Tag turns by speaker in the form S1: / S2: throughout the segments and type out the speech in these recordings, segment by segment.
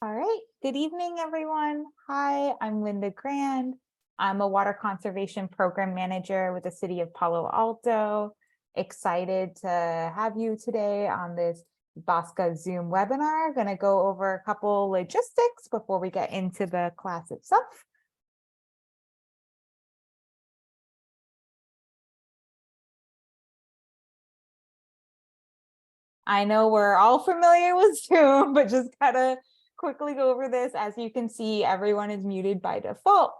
S1: All right, good evening, everyone. Hi, I'm Linda Grand. I'm a water conservation program manager with the city of Palo Alto. Excited to have you today on this Bosca Zoom webinar. Going to go over a couple logistics before we get into the class itself. I know we're all familiar with Zoom, but just gotta quickly go over this. As you can see, everyone is muted by default.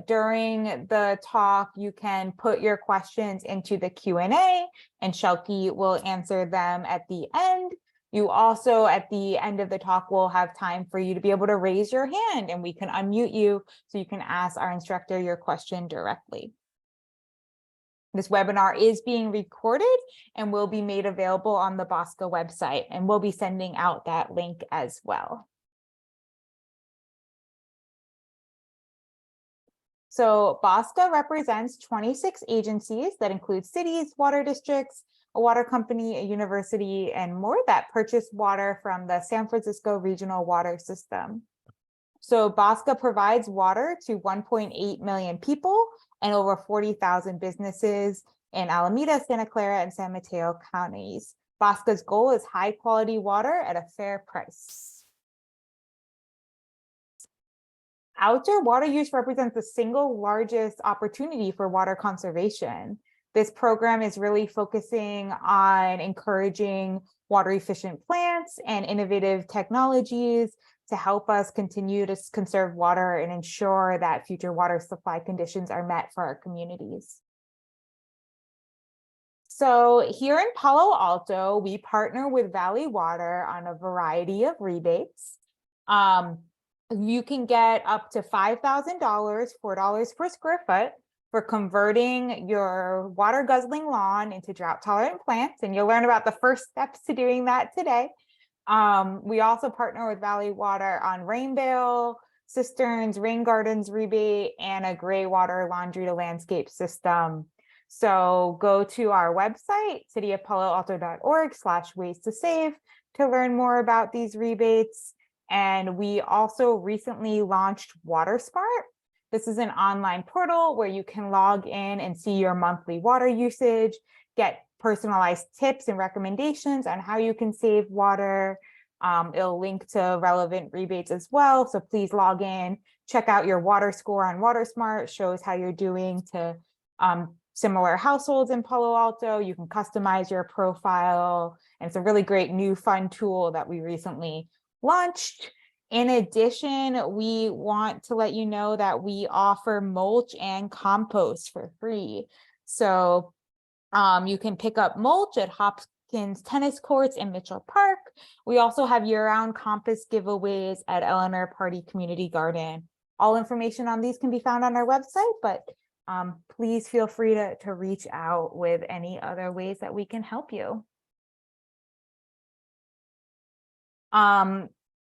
S1: During the talk, you can put your questions into the Q&A and Shelky will answer them at the end. You also, at the end of the talk, will have time for you to be able to raise your hand and we can unmute you so you can ask our instructor your question directly. This webinar is being recorded and will be made available on the Bosca website, and we'll be sending out that link as well. So Bosca represents 26 agencies that include cities, water districts, a water company, a university, and more that purchase water from the San Francisco Regional Water System. So Bosca provides water to 1.8 million people and over 40,000 businesses in Alameda, Santa Clara, and San Mateo counties. Bosca's goal is high quality water at a fair price. Outdoor water use represents the single largest opportunity for water conservation. This program is really focusing on encouraging water efficient plants and innovative technologies to help us continue to conserve water and ensure that future water supply conditions are met for our communities. So here in Palo Alto, we partner with Valley Water on a variety of rebates. You can get up to $5,000, $4 per square foot, for converting your water guzzling lawn into drought tolerant plants. And you'll learn about the first steps to doing that today. We also partner with Valley Water on rain bale, cisterns, rain gardens rebate, and a gray water laundry to landscape system. So go to our website, cityofpaloalto.org/ways to save to learn more about these rebates. And we also recently launched WaterSmart. This is an online portal where you can log in and see your monthly water usage, get personalized tips and recommendations on how you can save water. It'll link to relevant rebates as well. So please log in, check out your water score on WaterSmart, shows how you're doing to similar households in Palo Alto. You can customize your profile, and it's a really great new fun tool that we recently launched. In addition, we want to let you know that we offer mulch and compost for free. So you can pick up mulch at Hopkins Tennis Courts in Mitchell Park. We also have year-round compost giveaways at Eleanor Party Community Garden. All information on these can be found on our website, but please feel free to reach out with any other ways that we can help you.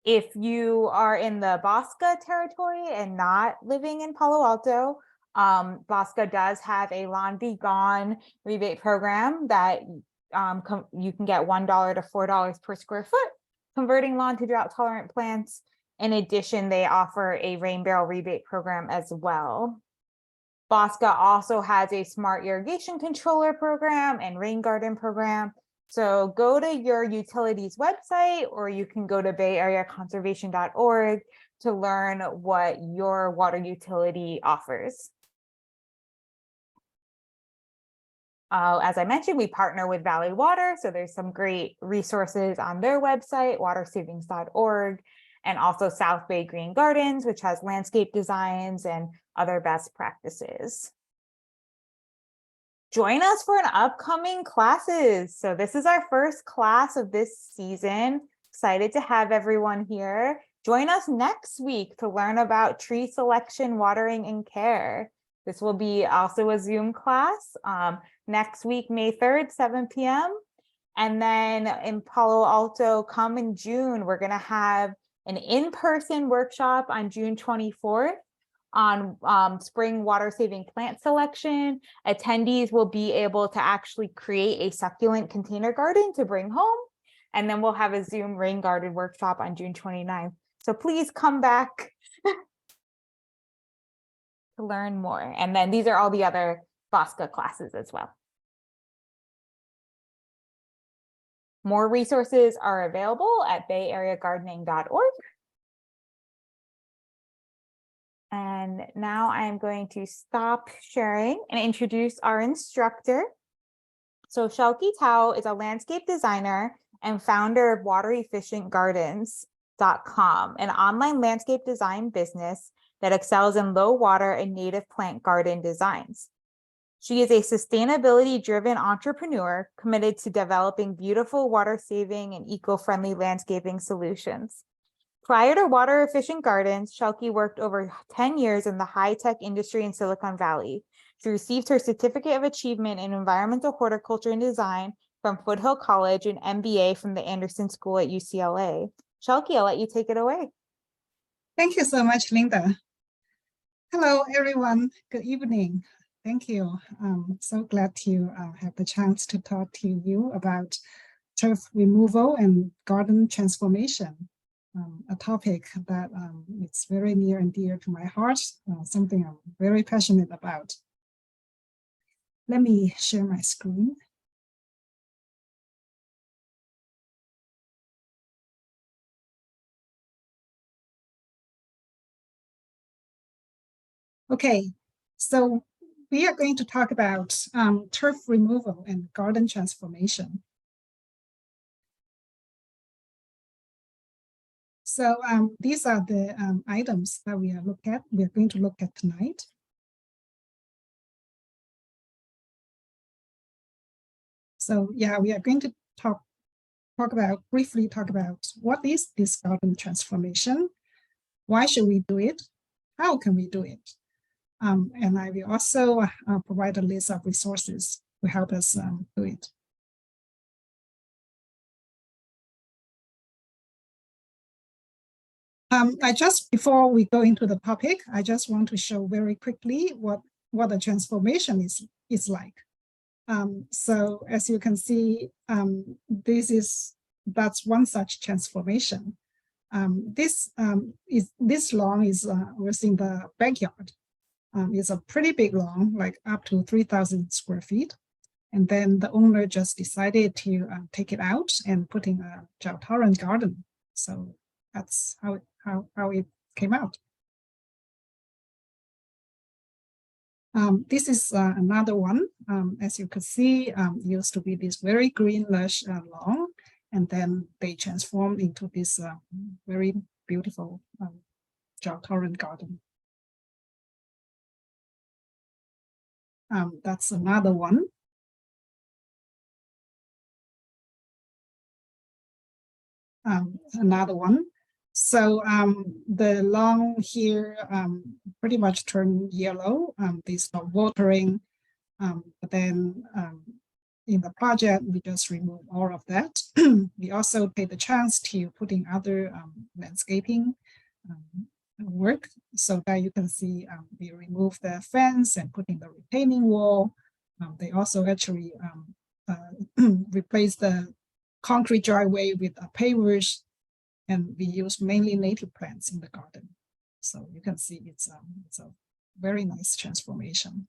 S1: If you are in the Bosca territory and not living in Palo Alto, Bosca does have a Lawn Be Gone rebate program that you can get $1 to $4 per square foot, converting lawn to drought tolerant plants. In addition, they offer a rain barrel rebate program as well. Bosca also has a smart irrigation controller program and rain garden program. So go to your utilities website, or you can go to bayareaconservation.org to learn what your water utility offers. As I mentioned, we partner with Valley Water, so there's some great resources on their website, watersavings.org, and also South Bay Green Gardens, which has landscape designs and other best practices. Join us for an upcoming classes. So this is our first class of this season. Excited to have everyone here. Join us next week to learn about tree selection, watering, and care. This will be also a Zoom class next week, May 3rd, 7 p.m. And then in Palo Alto, come in June, we're gonna have an in-person workshop on June 24th on spring water saving plant selection. Attendees will be able to actually create a succulent container garden to bring home. And then we'll have a Zoom rain garden workshop on June 29th. So please come back to learn more. And then these are all the other Bosca classes as well. More resources are available at bayareagardening.org. And now I am going to stop sharing and introduce our instructor. So Shelky Tao is a landscape designer and founder of waterefficientgardens.com, an online landscape design business that excels in low water and native plant garden designs. She is a sustainability-driven entrepreneur committed to developing beautiful water-saving and eco-friendly landscaping solutions. Prior to Water Efficient Gardens, Shelky worked over 10 years in the high-tech industry in Silicon Valley. She received her Certificate of Achievement in Environmental Horticulture and Design from Foothill College and MBA from the Anderson School at UCLA. Shelky, I'll let you take it away.
S2: Thank you so much, Linda. Hello, everyone. Good evening. Thank you. I'm so glad to have the chance to talk to you about turf removal and garden transformation, a topic that it's very near and dear to my heart, something I'm very passionate about. Let me share my screen. Okay, so we are going to talk about turf removal and garden transformation. So these are the items that we are going to look at tonight. So yeah, we are going to briefly talk about what is this garden transformation, why should we do it, how can we do it, and I will also provide a list of resources to help us do it. Before we go into the topic, I just want to show very quickly what a transformation is like. So as you can see, that's one such transformation. This lawn was in the backyard. It's a pretty big lawn, like up to 3,000 square feet. And then the owner just decided to take it out and put in a Jautaran garden. So that's how it came out. This is another one. As you could see, used to be this very green, lush lawn, and then they transformed into this very beautiful Jautaran garden. That's another one. So the lawn here pretty much turned yellow. They stopped watering, but then in the project, we just removed all of that. We also take the chance to put in other landscaping work, so that you can see we remove the fence and put in the retaining wall. They also actually replace the concrete driveway with pavers, and we use mainly native plants in the garden. So you can see it's a very nice transformation.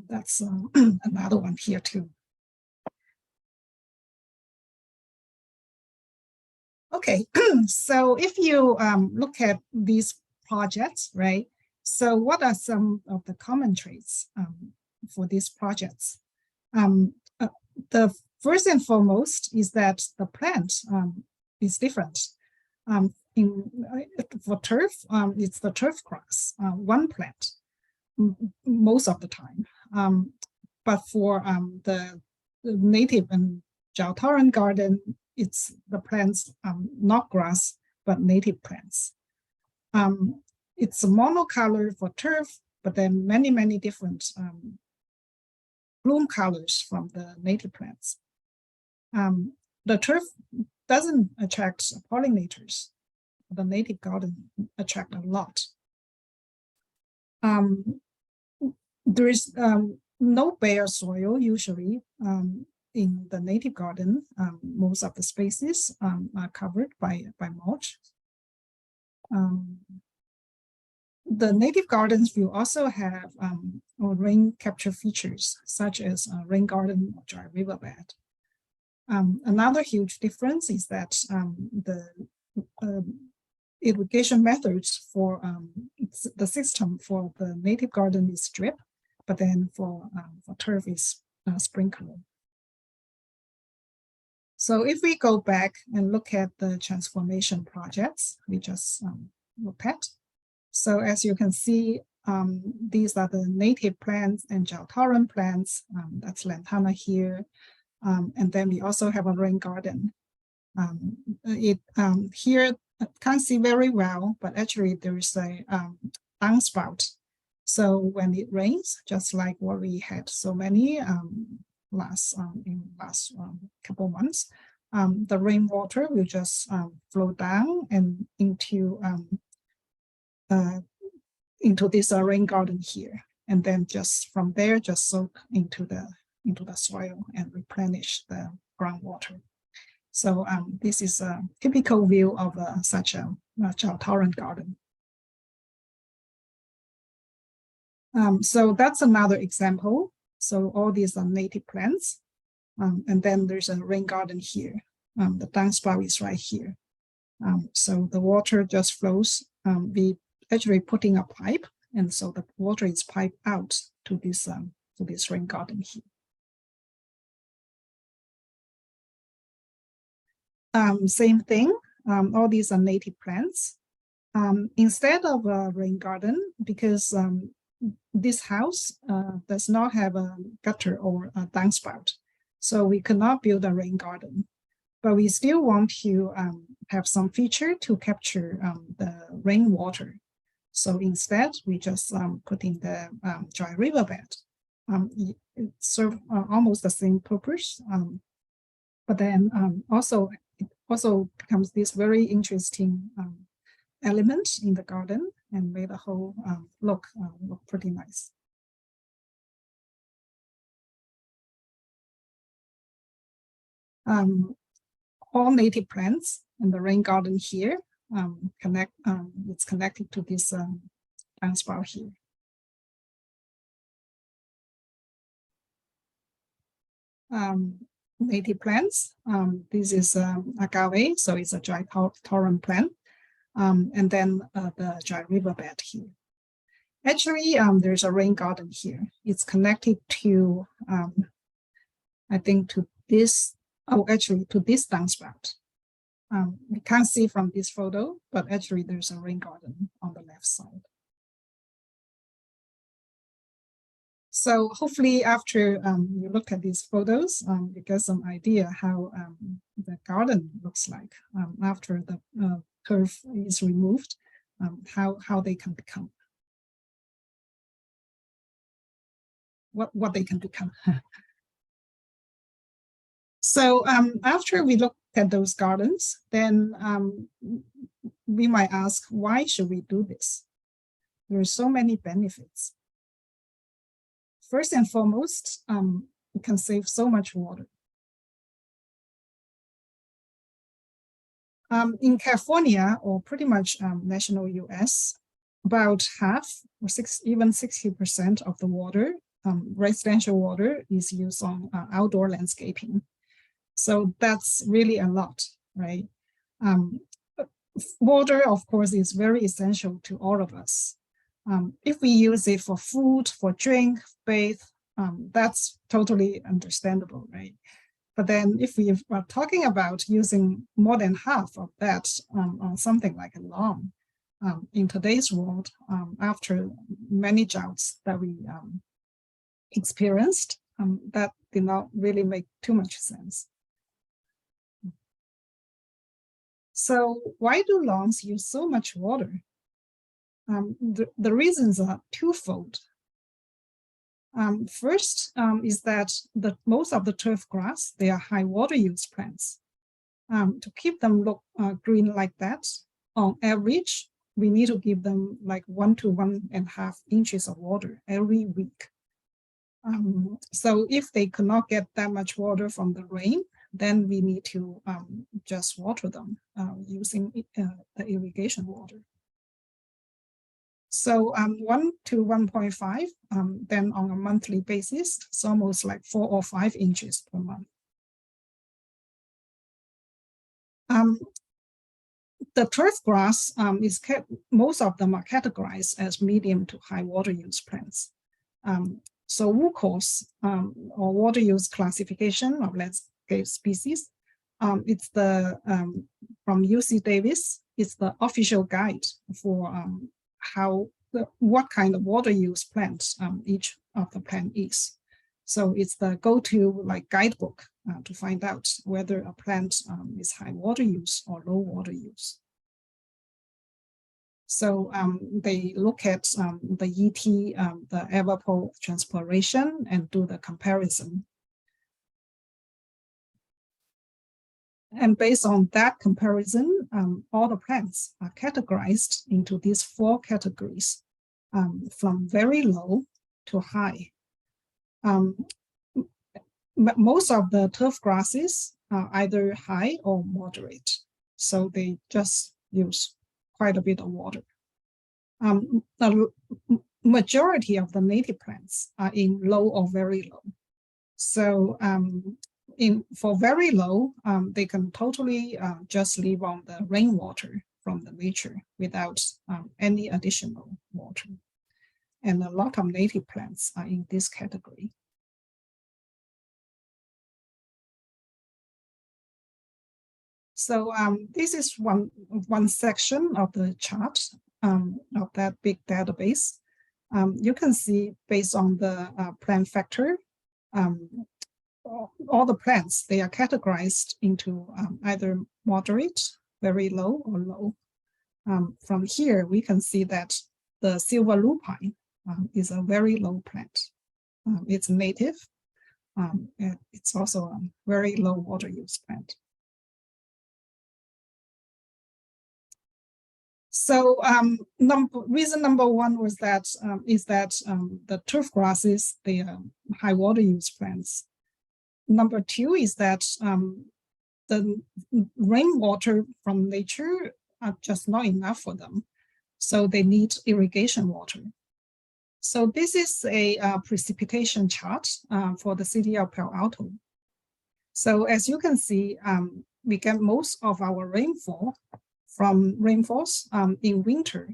S2: That's another one here too. Okay, so if you look at these projects, right? So what are some of the common traits for these projects? The first and foremost is that the plant is different. For turf, it's the turf grass, one plant most of the time. But for the native and Jautaran garden, it's the plants, not grass, but native plants. It's a monocolor for turf, but then many different bloom colors from the native plants. The turf doesn't attract pollinators. The native garden attract a lot. There is no bare soil usually. in the native garden, most of the spaces are covered by mulch. The native gardens will also have rain capture features, such as rain garden or dry riverbed. Another huge difference is that the irrigation methods for the system for the native garden is drip, but then for turf is sprinkler. So if we go back and look at the transformation projects we just looked at, so as you can see, these are the native plants and Jiao plants. That's lantana here, and then we also have a rain garden. Here can't see very well, but actually there is a downspout. So when it rains, just like what we had so many last couple months, the rainwater will just flow down and into this rain garden here, and then just from there just soak into the soil and replenish the groundwater. So this is a typical view of such a Jiao garden. So that's another example. So all these are native plants, and then there's a rain garden here. The downspout is right here. So the water just flows. We actually put in a pipe, and so the water is piped out to this rain garden here. Same thing. All these are native plants. Instead of a rain garden, because this house does not have a gutter or a downspout, so we could not build a rain garden. But we still want to have some feature to capture the rainwater. So instead, we just put in the dry riverbed. It serves almost the same purpose, but then it also becomes this very interesting element in the garden and made the whole look pretty nice. All native plants in the rain garden here it's connected to this downspout here. Native plants. This is agave, so it's a dry torrent plant. And then the dry riverbed here. Actually, there's a rain garden here. It's connected to, I think, to this. Oh, actually, to this downspout. We can't see from this photo, but actually, there's a rain garden on the left side. So hopefully, after you look at these photos, you get some idea how the garden looks like after the turf is removed, how they can become, what they can become. So after we look at those gardens, then we might ask, why should we do this? There are so many benefits. First and foremost, we can save so much water. In California, or pretty much national US, about half or even 60% of the water, residential water, is used on outdoor landscaping. So that's really a lot, right? Water, of course, is very essential to all of us. If we use it for food, for drink, bathe, that's totally understandable, right? But then if we are talking about using more than half of that on something like a lawn, in today's world, after many droughts that we experienced, that did not really make too much sense. So why do lawns use so much water? The reasons are twofold. First is that most of the turf grass, they are high water use plants. To keep them look green like that, on average, we need to give them like 1 to 1.5 inches of water every week. So if they could not get that much water from the rain, then we need to just water them using the irrigation water. So 1 to 1.5, then on a monthly basis, it's almost like 4 or 5 inches per month. The turf grass most of them are categorized as medium to high water use plants. So WUCOS, or water use classification of landscape species, it's the from UC Davis. It's the official guide for what kind of water use plants each of the plant is. So it's the go-to like guidebook to find out whether a plant is high water use or low water use. So they look at the ET, the evapotranspiration, and do the comparison. And based on that comparison, all the plants are categorized into these 4 categories, from very low to high. Most of the turf grasses are either high or moderate, so they just use quite a bit of water. The majority of the native plants are in low or very low. So for very low, they can totally just live on the rainwater from the nature without any additional water. And a lot of native plants are in this category. So this is one section of the chart of that big database. You can see based on the plant factor, all the plants, they are categorized into either moderate, very low, or low. From here, we can see that the silver lupine is a very low plant. It's native. It's also a very low water use plant. So reason number 1 was that the turf grasses, they are high water use plants. Number 2 is that the rainwater from nature are just not enough for them. So they need irrigation water. So this is a precipitation chart for the city of Palo Alto. So as you can see, we get most of our rainfall from rainfalls in winter,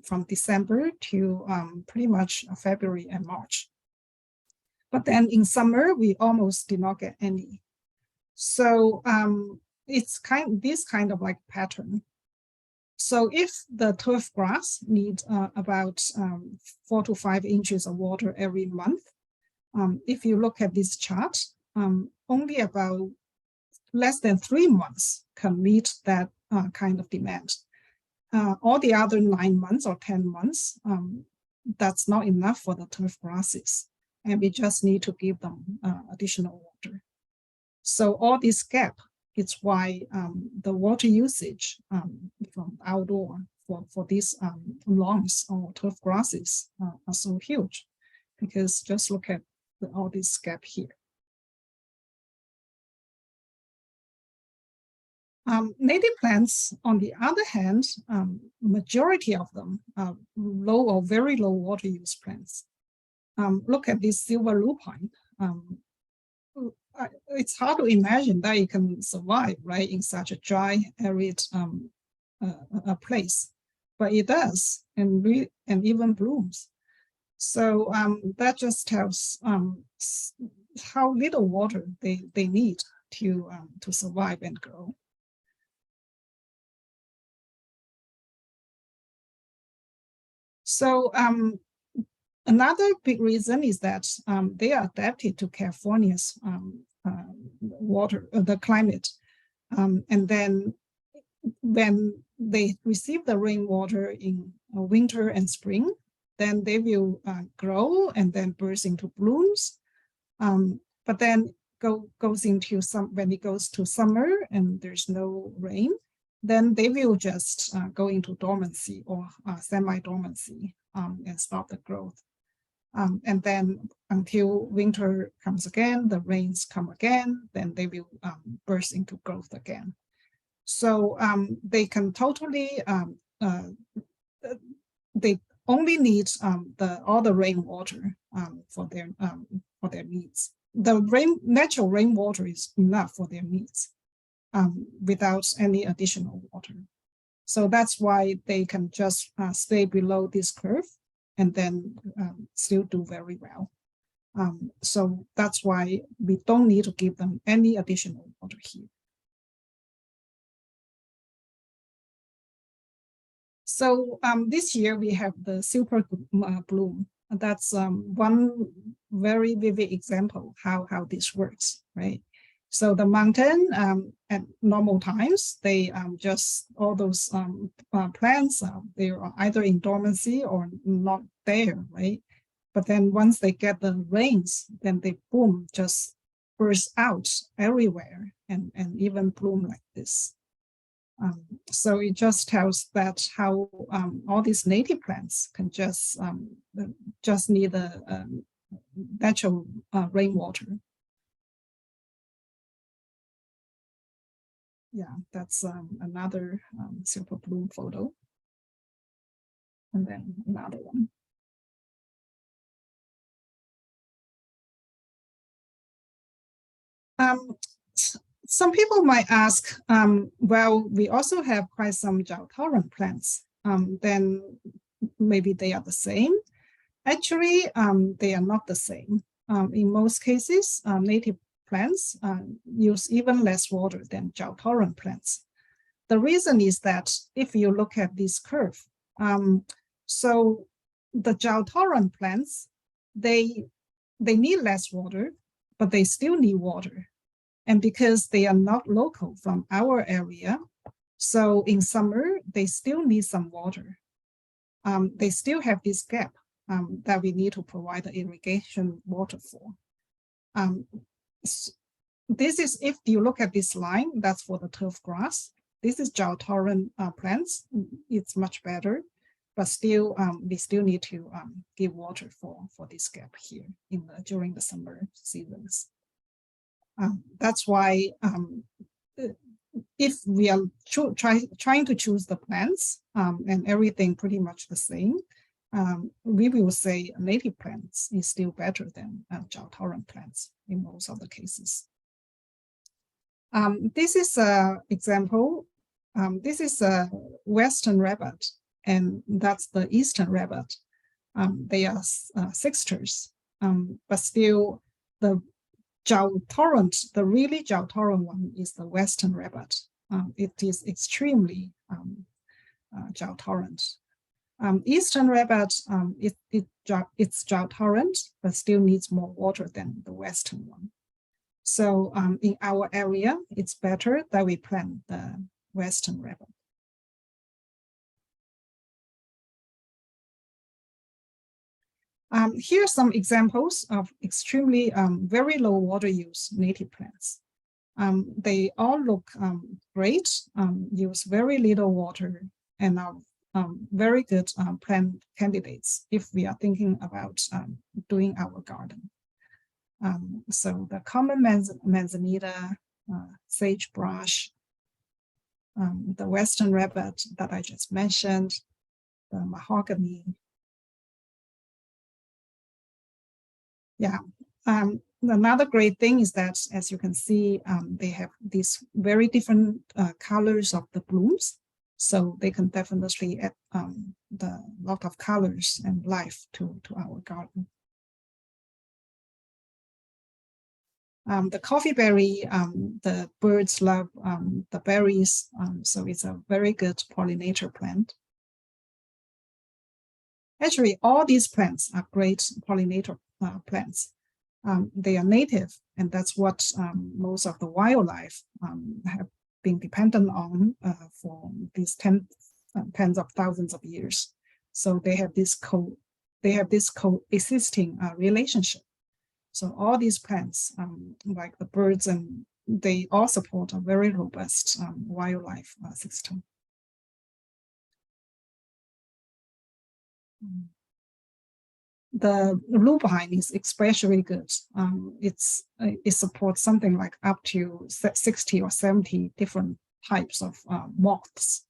S2: from December to pretty much February and March. But then in summer, we almost did not get any. So it's this kind of like pattern. So if the turf grass needs about 4 to 5 inches of water every month, if you look at this chart, only about less than 3 months can meet that kind of demand. All the other 9 months or 10 months, that's not enough for the turf grasses, and we just need to give them additional water. So all this gap, it's why the water usage from outdoor for these lawns or turf grasses are so huge, because just look at all this gap here. Native plants, on the other hand, majority of them are low or very low water use plants. Look at this silver lupine. It's hard to imagine that it can survive, right, in such a dry, arid place, but it does, and even blooms. So that just tells how little water they need to survive and grow. So another big reason is that they are adapted to California's the climate. And then when they receive the rainwater in winter and spring, then they will grow and then burst into blooms. But then goes into when it goes to summer and there's no rain, then they will just go into dormancy or semi-dormancy and stop the growth. And then until winter comes again, the rains come again, then they will burst into growth again. So they can totally, they only need all the rainwater for their needs. The natural rainwater is enough for their needs without any additional water. So that's why they can just stay below this curve and then still do very well. So that's why we don't need to give them any additional water here. So this year we have the super bloom. That's one very vivid example how this works, right? So the mountain at normal times, they just, all those plants, they are either in dormancy or not there, right? But then once they get the rains, then they boom, just burst out everywhere and even bloom like this. So it just tells that how all these native plants can just need the natural rainwater. Yeah, that's another super bloom photo. And then another one. Some people might ask, well, we also have quite some drought-tolerant plants. Then maybe they are the same. Actually, they are not the same. In most cases, native plants use even less water than drought-tolerant plants. The reason is that if you look at this curve, so the drought-tolerant plants, they need less water, but they still need water. And because they are not local from our area, so in summer, they still need some water. They still have this gap that we need to provide the irrigation water for. This is, if you look at this line, that's for the turf grass. This is drought-tolerant plants. It's much better, but still, we still need to give water for this gap here during the summer seasons. That's why if we are trying to choose the plants and everything pretty much the same, we will say native plants is still better than drought-tolerant plants in most of the cases. This is an example. This is a Western rabbit, and that's the Eastern rabbit. They are sisters, but still the drought-tolerant, the really drought-tolerant one is the Western rabbit. It is extremely drought-tolerant. Eastern rabbit, it's drought-tolerant, but still needs more water than the Western one. So in our area, it's better that we plant the Western rabbit. Here are some examples of extremely very low water use native plants. They all look great, use very little water, and are very good plant candidates if we are thinking about doing our garden. So the common manzanita, sagebrush, the Western rabbit that I just mentioned, the mahogany. Yeah. Another great thing is that, as you can see, they have these very different colors of the blooms. So they can definitely add the lot of colors and life to our garden. The coffee berry, the birds love the berries, so it's a very good pollinator plant. Actually, all these plants are great pollinator plants. They are native, and that's what most of the wildlife have been dependent on for these tens of thousands of years. So they have this coexisting relationship. So all these plants, like the birds, and they all support a very robust wildlife system. The lupine is especially good. It supports something like up to 60 or 70 different types of moths.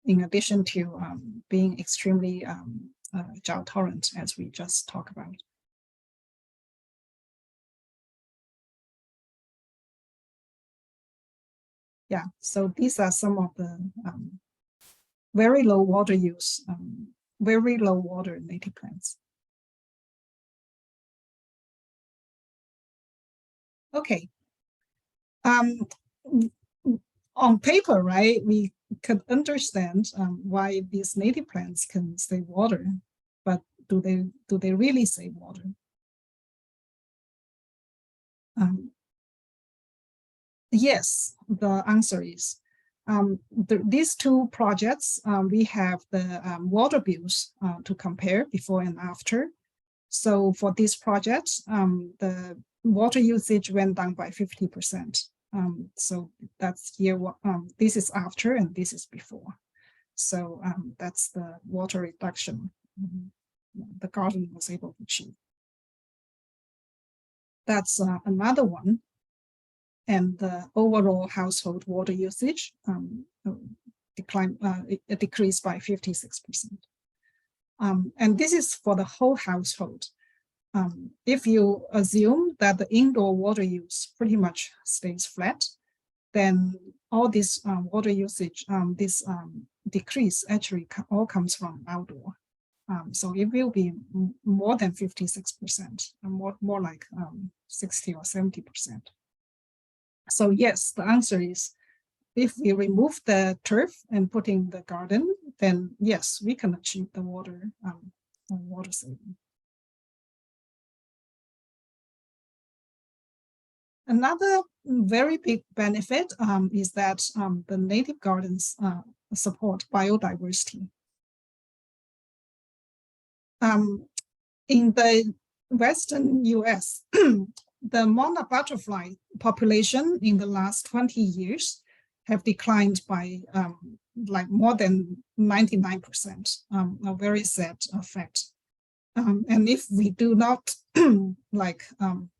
S2: In addition to being extremely drought tolerant, as we just talked about. Yeah, so these are some of the very low water use, very low water native plants. Okay. On paper, right, we could understand why these native plants can save water, but do they really save water? Yes, the answer is these two projects. We have the water bills to compare before and after. So for this project, the water usage went down by 50%. So that's year one. This is after and this is before. So that's the water reduction the garden was able to achieve. That's another one. And the overall household water usage decreased by 56%. And this is for the whole household. If you assume that the indoor water use pretty much stays flat, then all this water usage, this decrease actually all comes from outdoor. So it will be more than 56%, more like 60 or 70%. So yes, the answer is, if we remove the turf and put in the garden, then yes, we can achieve the water saving. Another very big benefit is that the native gardens support biodiversity. In the Western US, the monarch butterfly population in the last 20 years have declined by like more than 99%, a very sad fact. And if we do not like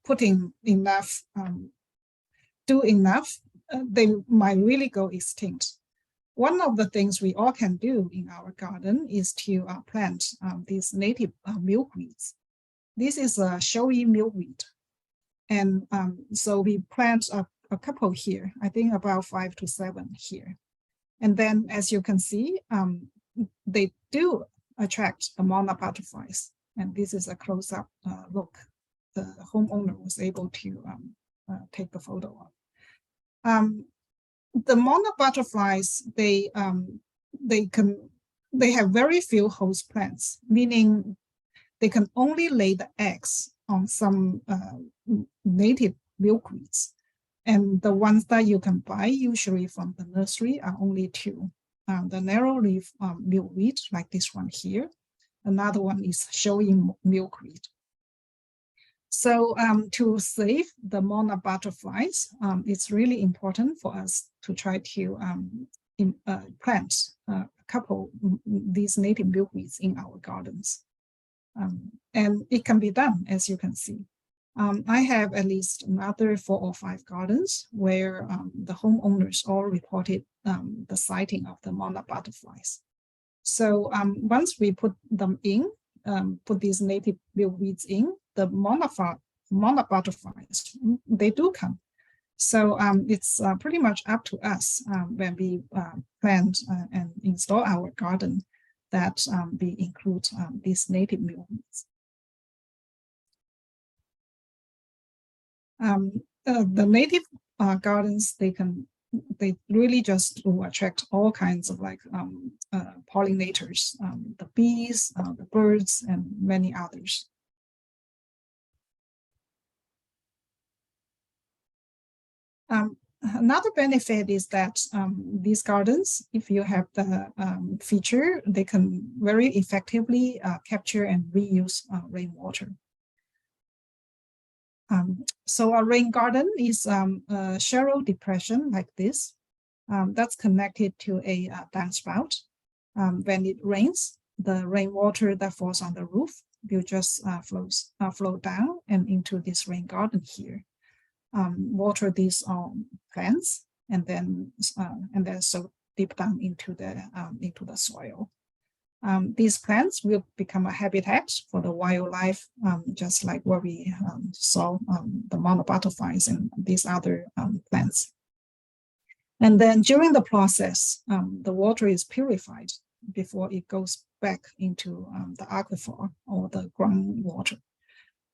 S2: put in enough, do enough, they might really go extinct. One of the things we all can do in our garden is to plant these native milkweeds. This is a showy milkweed. And so we plant a couple here, I think about 5 to 7 here. And then, as you can see, they do attract the monarch butterflies. And this is a close-up look. The homeowner was able to take the photo of. The monarch butterflies, they have very few host plants, meaning they can only lay the eggs on some native milkweeds. And the ones that you can buy usually from the nursery are only 2. The narrow leaf milkweed, like this one here. Another one is showy milkweed. So to save the monarch butterflies, it's really important for us to try to plant a couple these native milkweeds in our gardens. And it can be done, as you can see. I have at least another 4 or 5 gardens where the homeowners all reported the sighting of the monarch butterflies. So once we put them in, put these native milkweeds in, the monarch butterflies, they do come. So it's pretty much up to us when we plant and install our garden that we include these native milkweeds. The native gardens, they really just attract all kinds of like pollinators, the bees, the birds, and many others. Another benefit is that these gardens, if you have the feature, they can very effectively capture and reuse rainwater. So a rain garden is a shallow depression like this that's connected to a downspout. When it rains, the rainwater that falls on the roof will just flow down and into this rain garden here. Water these plants and then soak deep down into the soil. These plants will become a habitat for the wildlife, just like what we saw the monarch butterflies and these other plants. And then during the process, the water is purified before it goes back into the aquifer or the groundwater.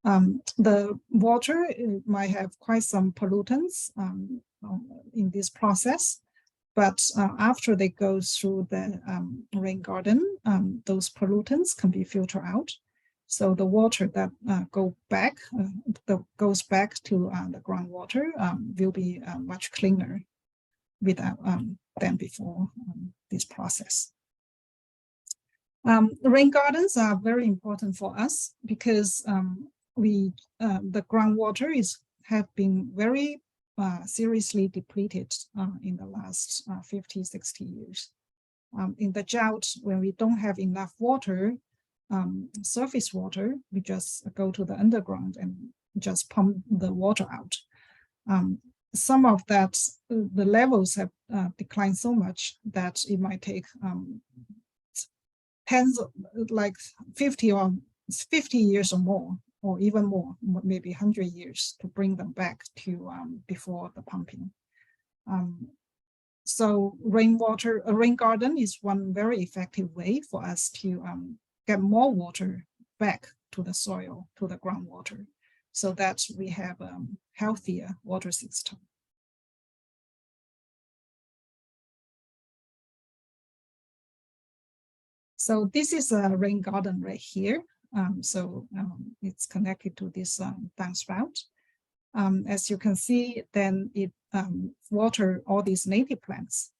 S2: The water might have quite some pollutants in this process, but after they go through the rain garden, those pollutants can be filtered out. So the water that goes back to the groundwater will be much cleaner than before this process. Rain gardens are very important for us because the groundwater have been very seriously depleted in the last 50, 60 years. In the drought, when we don't have enough water, surface water, we just go to the underground and just pump the water out. Some of that, the levels have declined so much that it might take like 50 years or more, or even more, maybe 100 years to bring them back to before the pumping. So a rain garden is one very effective way for us to get more water back to the soil, to the groundwater, so that we have a healthier water system. So this is a rain garden right here. It's connected to this downspout. As you can see, then it water all these native plants.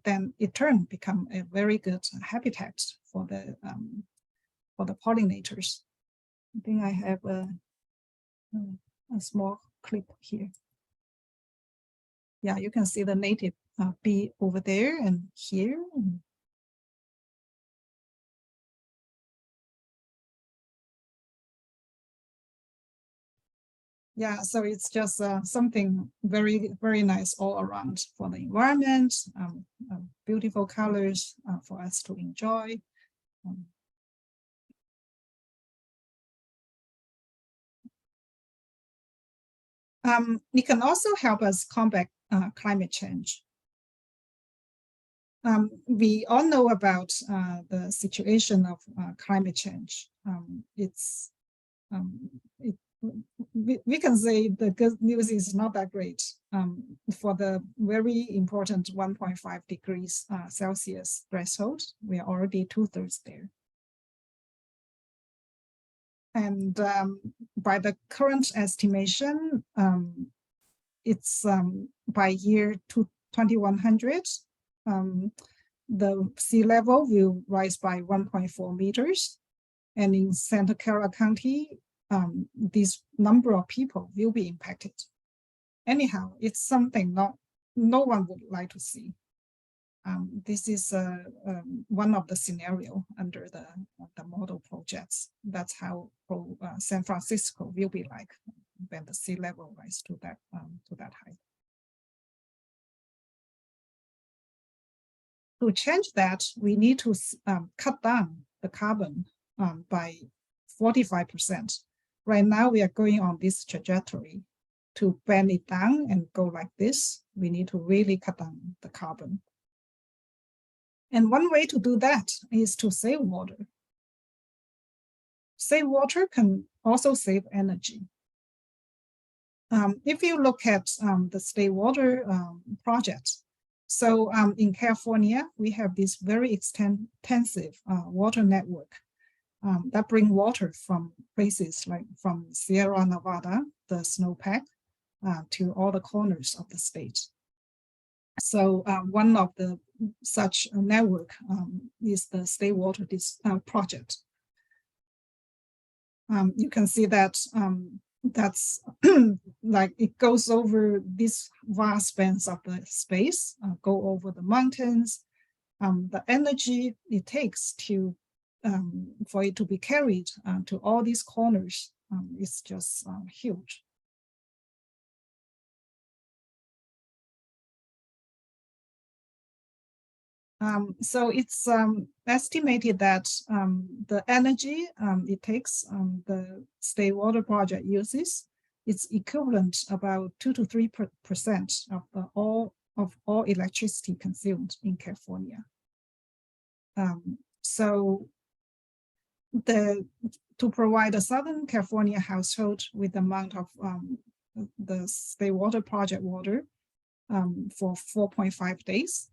S2: Then it become a very good habitat for the pollinators. I think I have a small clip here. Yeah, you can see the native bee over there and here. Yeah, so it's just something very, very nice all around for the environment, beautiful colors for us to enjoy. It can also help us combat climate change. We all know about the situation of climate change. We can say the good news is not that great. For the very important 1.5 degrees Celsius threshold, we are already 2/3 there. And by the current estimation, it's by year 2100, the sea level will rise by 1.4 meters. And in Santa Clara County, this number of people will be impacted. Anyhow, it's something no one would like to see. This is one of the scenario under the model projects. That's how San Francisco will be like when the sea level rise to that height. To change that, we need to cut down the carbon by 45%. Right now, we are going on this trajectory. To bend it down and go like this, we need to really cut down the carbon. And one way to do that is to save water. Save water can also save energy. If you look at the state water project, so in California, we have this very extensive water network that bring water from places like from Sierra Nevada, the snowpack, to all the corners of the state. So one of the such network is the state water project. You can see that that's like it goes over these vast spans of the space, go over the mountains. The energy it takes to for it to be carried to all these corners is just huge. So it's estimated that the energy it takes the Stay Water project uses, it's equivalent about 2 to 3% of all electricity consumed in California. So to provide a Southern California household with the amount of the Stay Water project water for 4.5 days,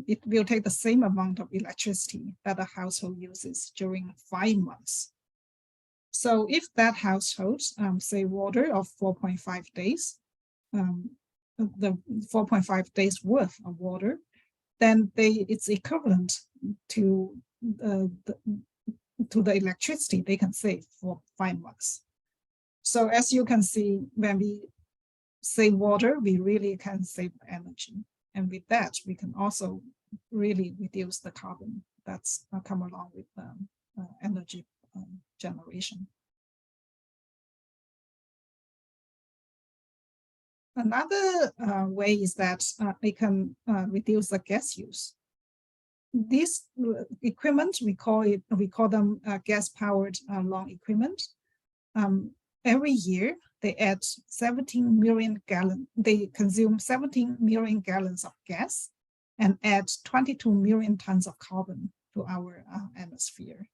S2: it will take the same amount of electricity that a household uses during 5 months. So if that household say water of 4.5 days, the 4.5 days worth of water, then it's equivalent to the electricity they can save for 5 months. So as you can see, when we save water, we really can save energy. And with that, we can also really reduce the carbon that's come along with energy generation. Another way is that we can reduce the gas use. This equipment, we call them gas-powered lawn equipment. Every year, they add 17 million gallons. They consume 17 million gallons of gas and add 22 million tons of carbon to our atmosphere.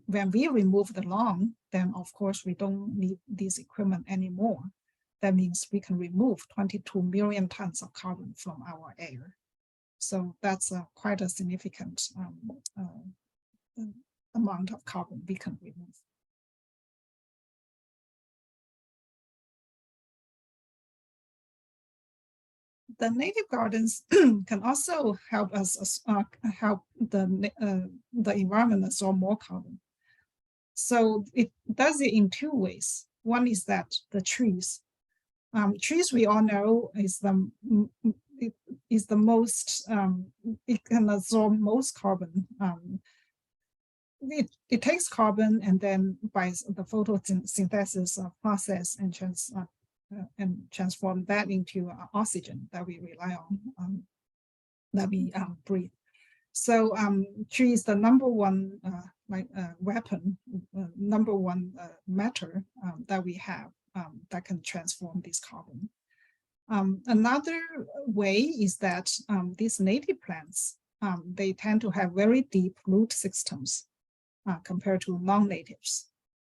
S2: When we remove the lawn, then of course we don't need this equipment anymore. That means we can remove 22 million tons of carbon from our air. So that's quite a significant amount of carbon we can remove. The native gardens can also help us help the environment absorb more carbon. So it does it in 2 ways. One is that the trees. Trees, we all know, is the most, it can absorb most carbon. It takes carbon and then by the photosynthesis process and transform that into oxygen that we rely on, that we breathe. So tree is the number one weapon, number one matter that we have that can transform this carbon. Another way is that these native plants, they tend to have very deep root systems compared to non-natives.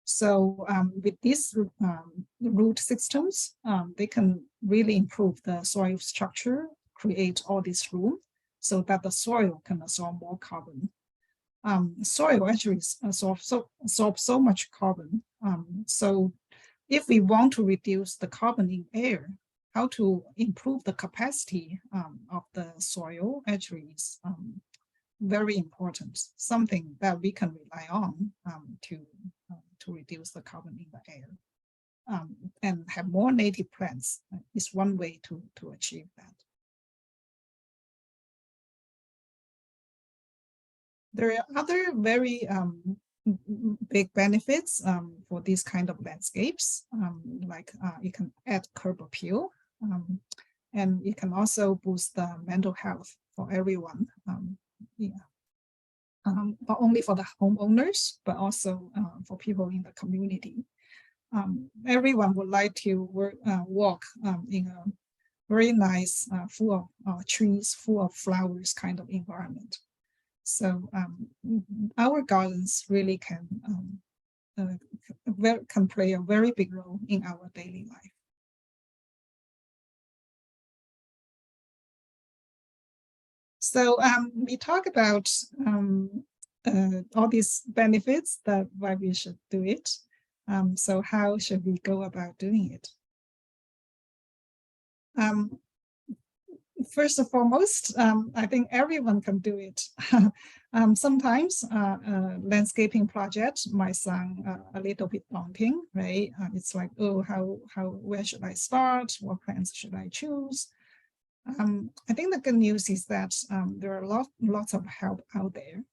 S2: So with these root systems, they can really improve the soil structure, create all this room so that the soil can absorb more carbon. Soil actually absorbs so much carbon. So if we want to reduce the carbon in air, how to improve the capacity of the soil actually is very important, something that we can rely on to reduce the carbon in the air. And have more native plants is one way to achieve that. There are other very big benefits for these kind of landscapes, like it can add curb appeal, and it can also boost the mental health for everyone. Not only for the homeowners, but also for people in the community. Everyone would like to walk in a very nice, full of trees, full of flowers kind of environment. So our gardens really can play a very big role in our daily life. So we talk about all these benefits, that why we should do it. So how should we go about doing it? First and foremost, I think everyone can do it. Sometimes landscaping project might sound a little bit daunting, right? It's like, oh, where should I start? What plants should I choose? I think the good news is that there are lots of help out there.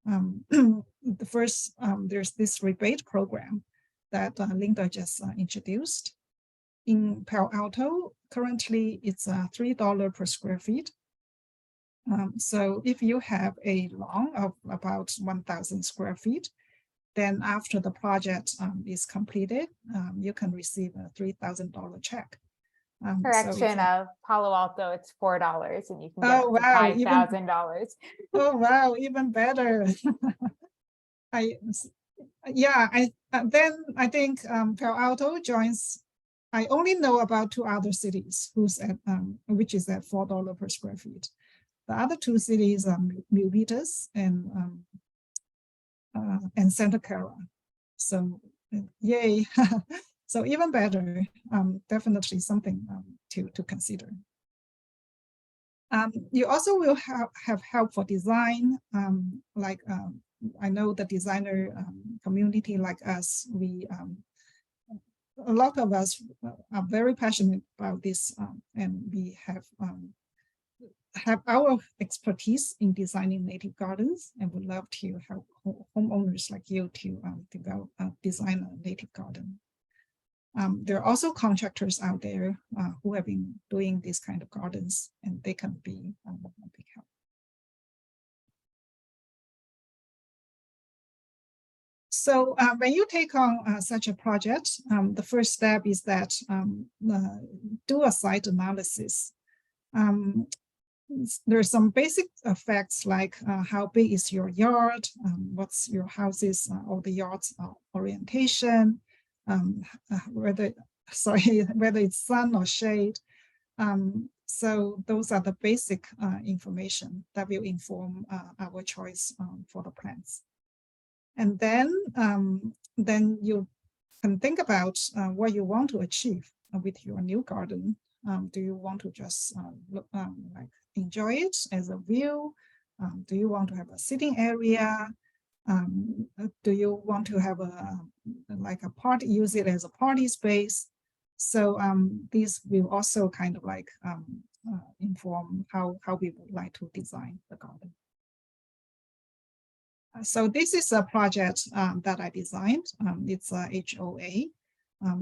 S2: The first, there's this rebate program that Linda just introduced. In Palo Alto, currently it's $3 per square feet. So if you have a lawn of about 1,000 square feet, then after the project is completed, you can receive a $3,000 check.
S1: Correction of Palo Alto, it's $4 and you can get
S2: Oh,
S1: up to
S2: wow,
S1: $5,000.
S2: Oh, wow, even better. Then I think Palo Alto joins. I only know about 2 other cities who's at which is at $4 per square feet. The other 2 cities are Milpitas and Santa Clara. So yay. So even better, definitely something to consider. You also will have help for design, I know the designer community like us, a lot of us are very passionate about this, and we have our expertise in designing native gardens, and would love to help homeowners like you to develop, design a native garden. There are also contractors out there who have been doing these kind of gardens, and they can be a big help. So when you take on such a project, the first step is that do a site analysis. There's some basic facts like how big is your yard, what's your house's or the yard's orientation, whether it's sun or shade. So those are the basic information that will inform our choice for the plants. And then you can think about what you want to achieve with your new garden. Do you want to just like enjoy it as a view? Do you want to have a sitting area? Do you want to have a party, use it as a party space? So these will also kind of like inform how we would like to design the garden. So this is a project that I designed. It's a HOA.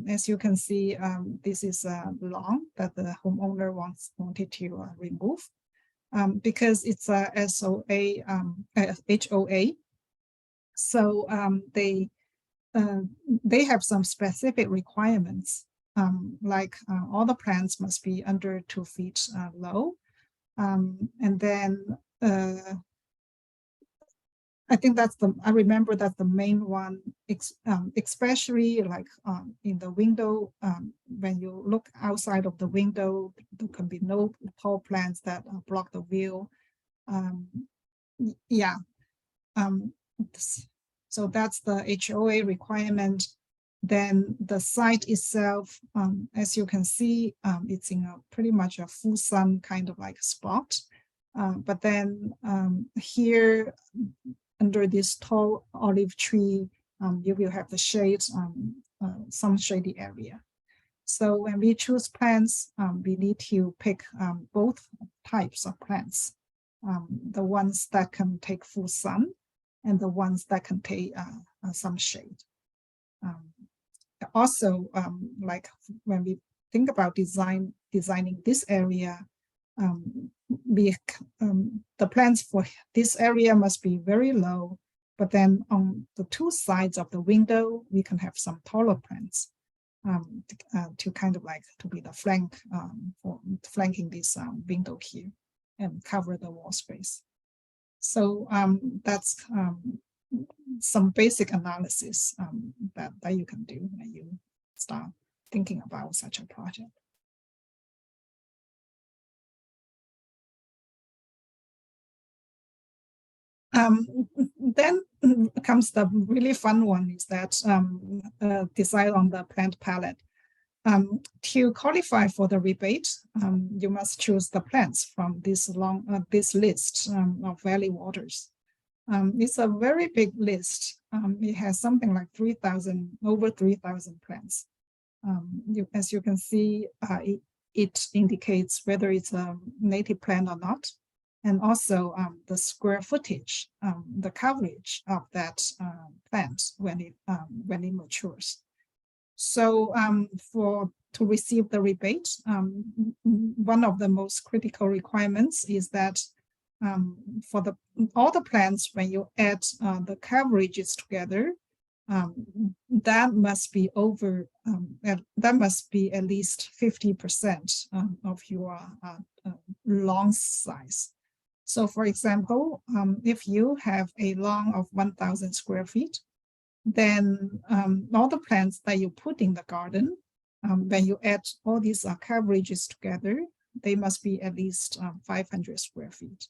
S2: As you can see, this is a lawn that the homeowner wanted to remove because it's a HOA. So they have some specific requirements, like all the plants must be under 2 feet low, and then I think I remember that's the main one, especially like in the window, when you look outside of the window, there can be no tall plants that block the view. So that's the HOA requirement. Then the site itself, as you can see, it's in pretty much a full sun kind of like spot. But then here, under this tall olive tree, you will have the shade, some shady area. So when we choose plants, we need to pick both types of plants, the ones that can take full sun and the ones that can take some shade. Also, like when we think about designing this area, the plants for this area must be very low, but then on the 2 sides of the window, we can have some taller plants to kind of like to be the flank for flanking this window here and cover the wall space. So that's some basic analysis that you can do when you start thinking about such a project. Then comes the really fun one, is that decide on the plant palette. To qualify for the rebate, you must choose the plants from this list of valley waters. It's a very big list. It has something like over 3,000 plants. As you can see, it indicates whether it's a native plant or not. and also the square footage, the coverage of that plant when it matures. So to receive the rebate, one of the most critical requirements is that for all the plants, when you add the coverages together, that must be at least 50% of your lawn size. So for example, if you have a lawn of 1,000 square feet, then all the plants that you put in the garden, when you add all these coverages together, they must be at least 500 square feet.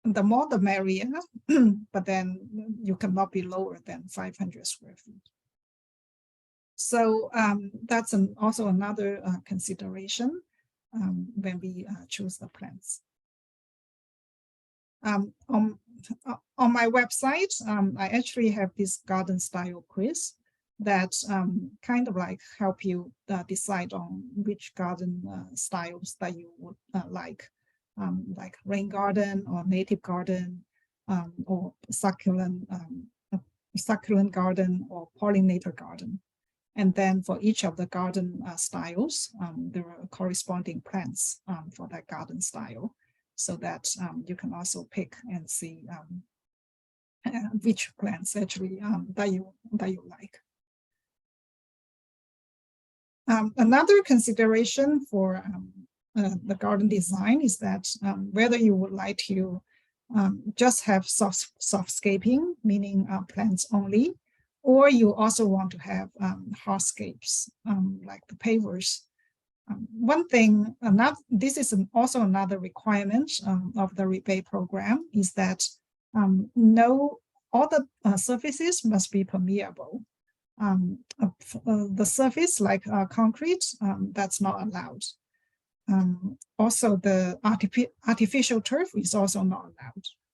S2: The more the merrier, but then you cannot be lower than 500 square feet. So that's also another consideration when we choose the plants. On my website, I actually have this garden style quiz that kind of like help you decide on which garden styles that you would like rain garden or native garden, or succulent garden or pollinator garden. And then for each of the garden styles, there are corresponding plants for that garden style, so that you can also pick and see which plants actually that you like. Another consideration for the garden design is that whether you would like to just have softscaping, meaning plants only, or you also want to have hardscapes like the pavers. One thing, this is also another requirement of the rebate program, is that all the surfaces must be permeable. The surface like concrete, that's not allowed. Also, the artificial turf is also not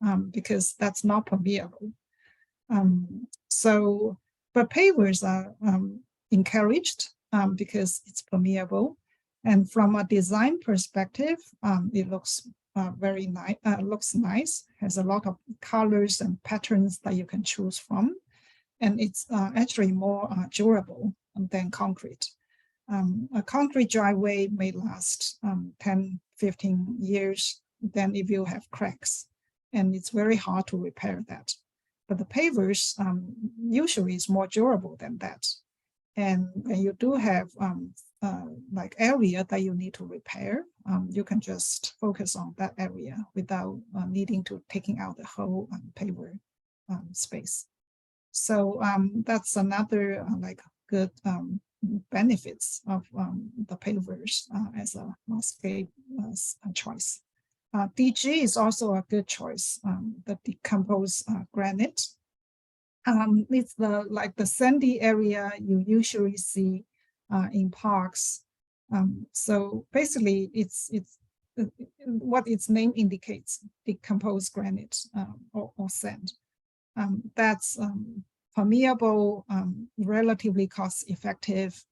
S2: allowed because that's not permeable. But pavers are encouraged because it's permeable, and from a design perspective, it looks very nice. Looks nice. Has a lot of colors and patterns that you can choose from, and it's actually more durable than concrete. A concrete driveway may last 10, 15 years than if you have cracks, and it's very hard to repair that. But the pavers usually is more durable than that. And when you do have like area that you need to repair, you can just focus on that area without needing to taking out the whole paver space. So that's another like good benefits of the pavers as a landscape choice. DG is also a good choice, the decomposed granite. It's the sandy area you usually see in parks. So basically, it's what its name indicates: decomposed granite or sand. That's permeable, relatively cost-effective,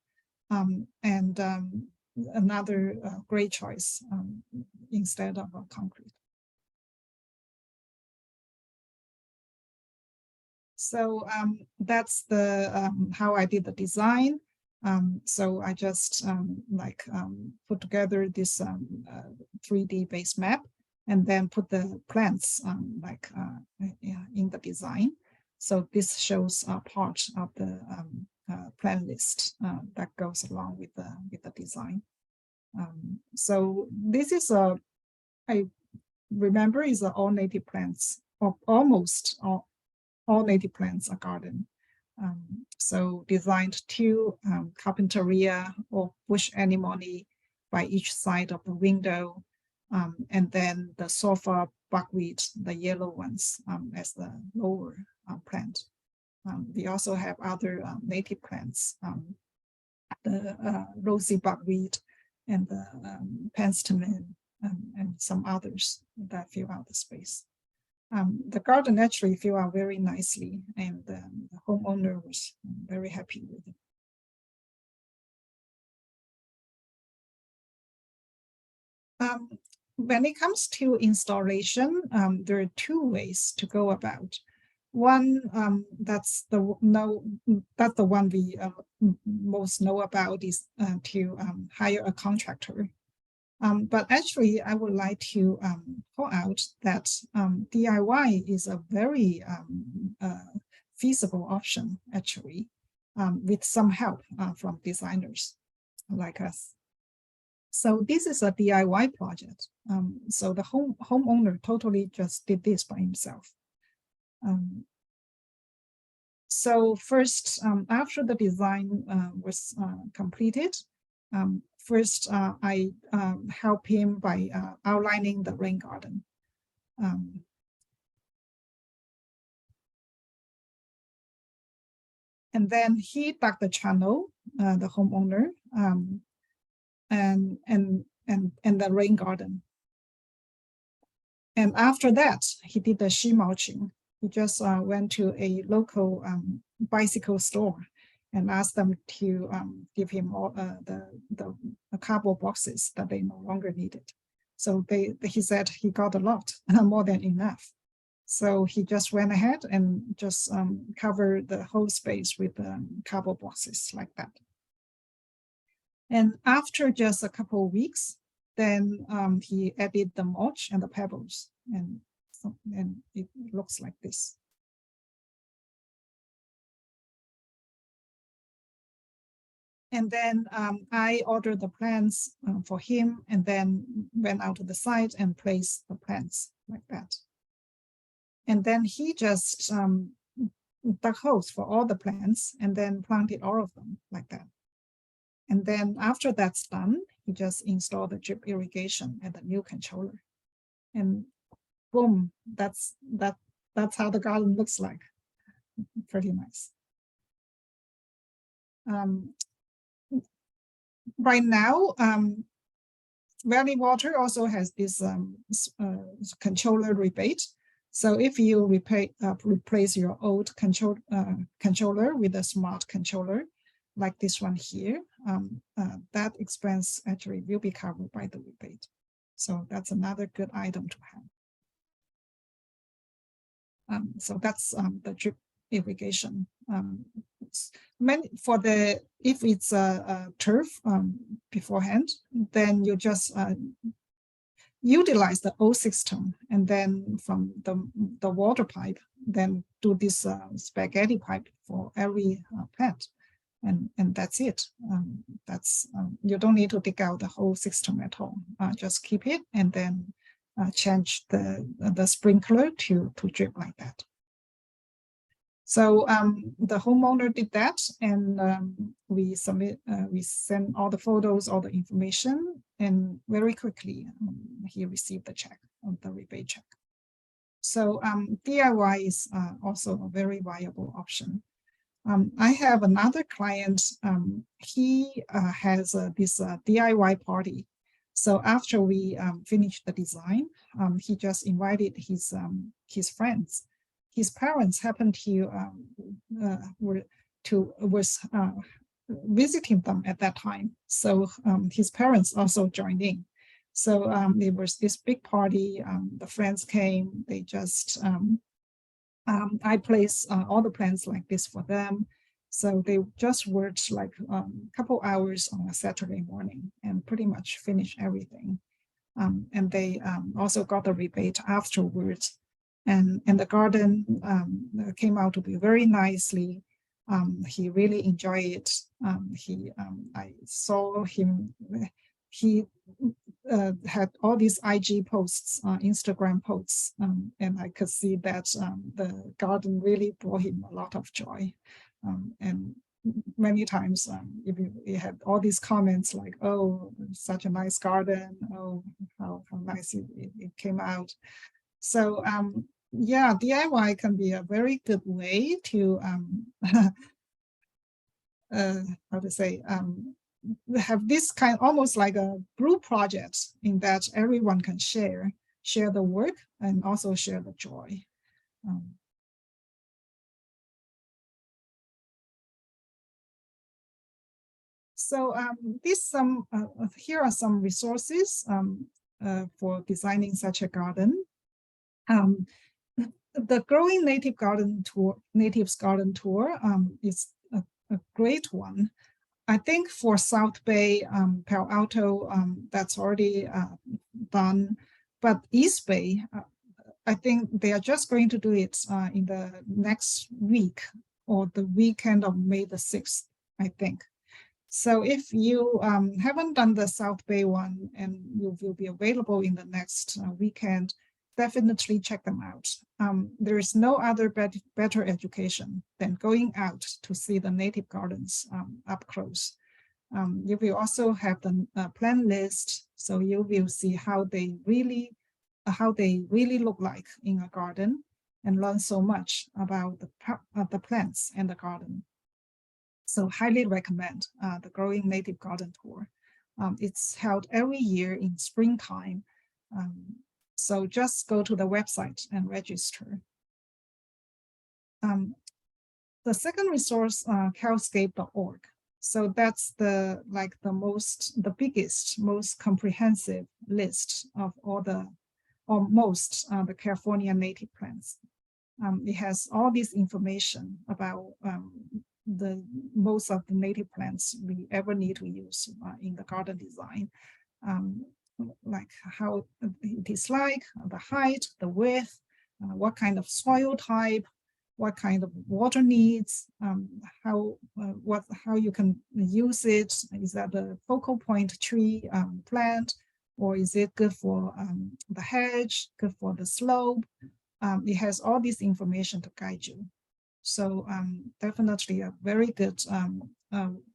S2: and another great choice instead of concrete. So that's the how I did the design. So I just put together this 3D base map, and then put the plants in the design. So this shows part of the plan list that goes along with the design. So this is I remember is all native plants, or almost all native plants are garden. So designed 2 carpinteria or bush anemone by each side of the window, and then the sofa buckwheat, the yellow ones, as the lower plant. We also have other native plants, the rosy buckwheat and the penstemon, and some others that fill out the space. The garden actually filled out very nicely, and the homeowner was very happy with it. when it comes to installation, there are two ways to go about. One, that's the one we most know about, is to hire a contractor. But actually, I would like to call out that DIY is a very feasible option, actually, with some help from designers like us. So this is a DIY project. So the homeowner totally just did this by himself. So first, after the design was completed, first I help him by outlining the rain garden. And then he dug the channel, the homeowner, and the rain garden. And after that, he did the she mulching. He just went to a local bicycle store and asked them to give him all the cardboard boxes that they no longer needed. So he said he got a lot, more than enough. So he just went ahead and just covered the whole space with cardboard boxes like that. And after just a couple of weeks, then he added the mulch and the pebbles, and it looks like this. And then I ordered the plants for him, and then went out to the site and placed the plants like that. And then he just dug holes for all the plants and then planted all of them like that. And then after that's done, he just installed the drip irrigation and the new controller. And boom, that's how the garden looks like. Pretty nice. Right now, Valley Water also has this controller rebate. So if you replace your old controller with a smart controller, like this one here, that expense actually will be covered by the rebate. So that's another good item to have. So that's the drip irrigation. If it's a turf beforehand, then you just utilize the old system, and then from the water pipe, then do this spaghetti pipe for every plant, and that's it. You don't need to dig out the whole system at all. Just keep it, and then change the sprinkler to drip like that. So the homeowner did that, and we sent all the photos, all the information, and very quickly he received the check, the rebate check. So DIY is also a very viable option. I have another client. He has this DIY party. So after we finished the design, he just invited his friends. His parents happened to was visiting them at that time, so his parents also joined in. So there was this big party. The friends came. They just I placed all the plants like this for them. So they just worked like a couple hours on a Saturday morning and pretty much finished everything. And they also got the rebate afterwards. And the garden came out to be very nicely. He really enjoyed it. I saw him. He had all these IG posts, Instagram posts, and I could see that the garden really brought him a lot of joy. And many times he had all these comments like, "Oh, such a nice garden! Oh, how nice it came out!" So yeah, DIY can be a very good way to how to say, have this kind, almost like a group project, in that everyone can share the work and also share the joy. So here are some resources. for designing such a garden. The Growing Native Garden Tour, Natives Garden Tour is a great one. I think for South Bay, Palo Alto, that's already done. But East Bay, I think they are just going to do it in the next week or the weekend of May the 6th, I think. So if you haven't done the South Bay one and you will be available in the next weekend, definitely check them out. There is no other better education than going out to see the native gardens up close. You will also have the plant list, so you will see how they really look like in a garden and learn so much about the plants and the garden. So highly recommend the Growing Native Garden Tour. It's held every year in springtime. So just go to the website and register. The second resource, Calscape.org. So that's the biggest, most comprehensive list of all the California native plants. It has all this information about most of the native plants we ever need to use in the garden design, like how it is like, the height, the width, what kind of soil type, what kind of water needs, how you can use it. Is that a focal point tree plant, or is it good for the hedge, good for the slope? It has all this information to guide you. So definitely a very good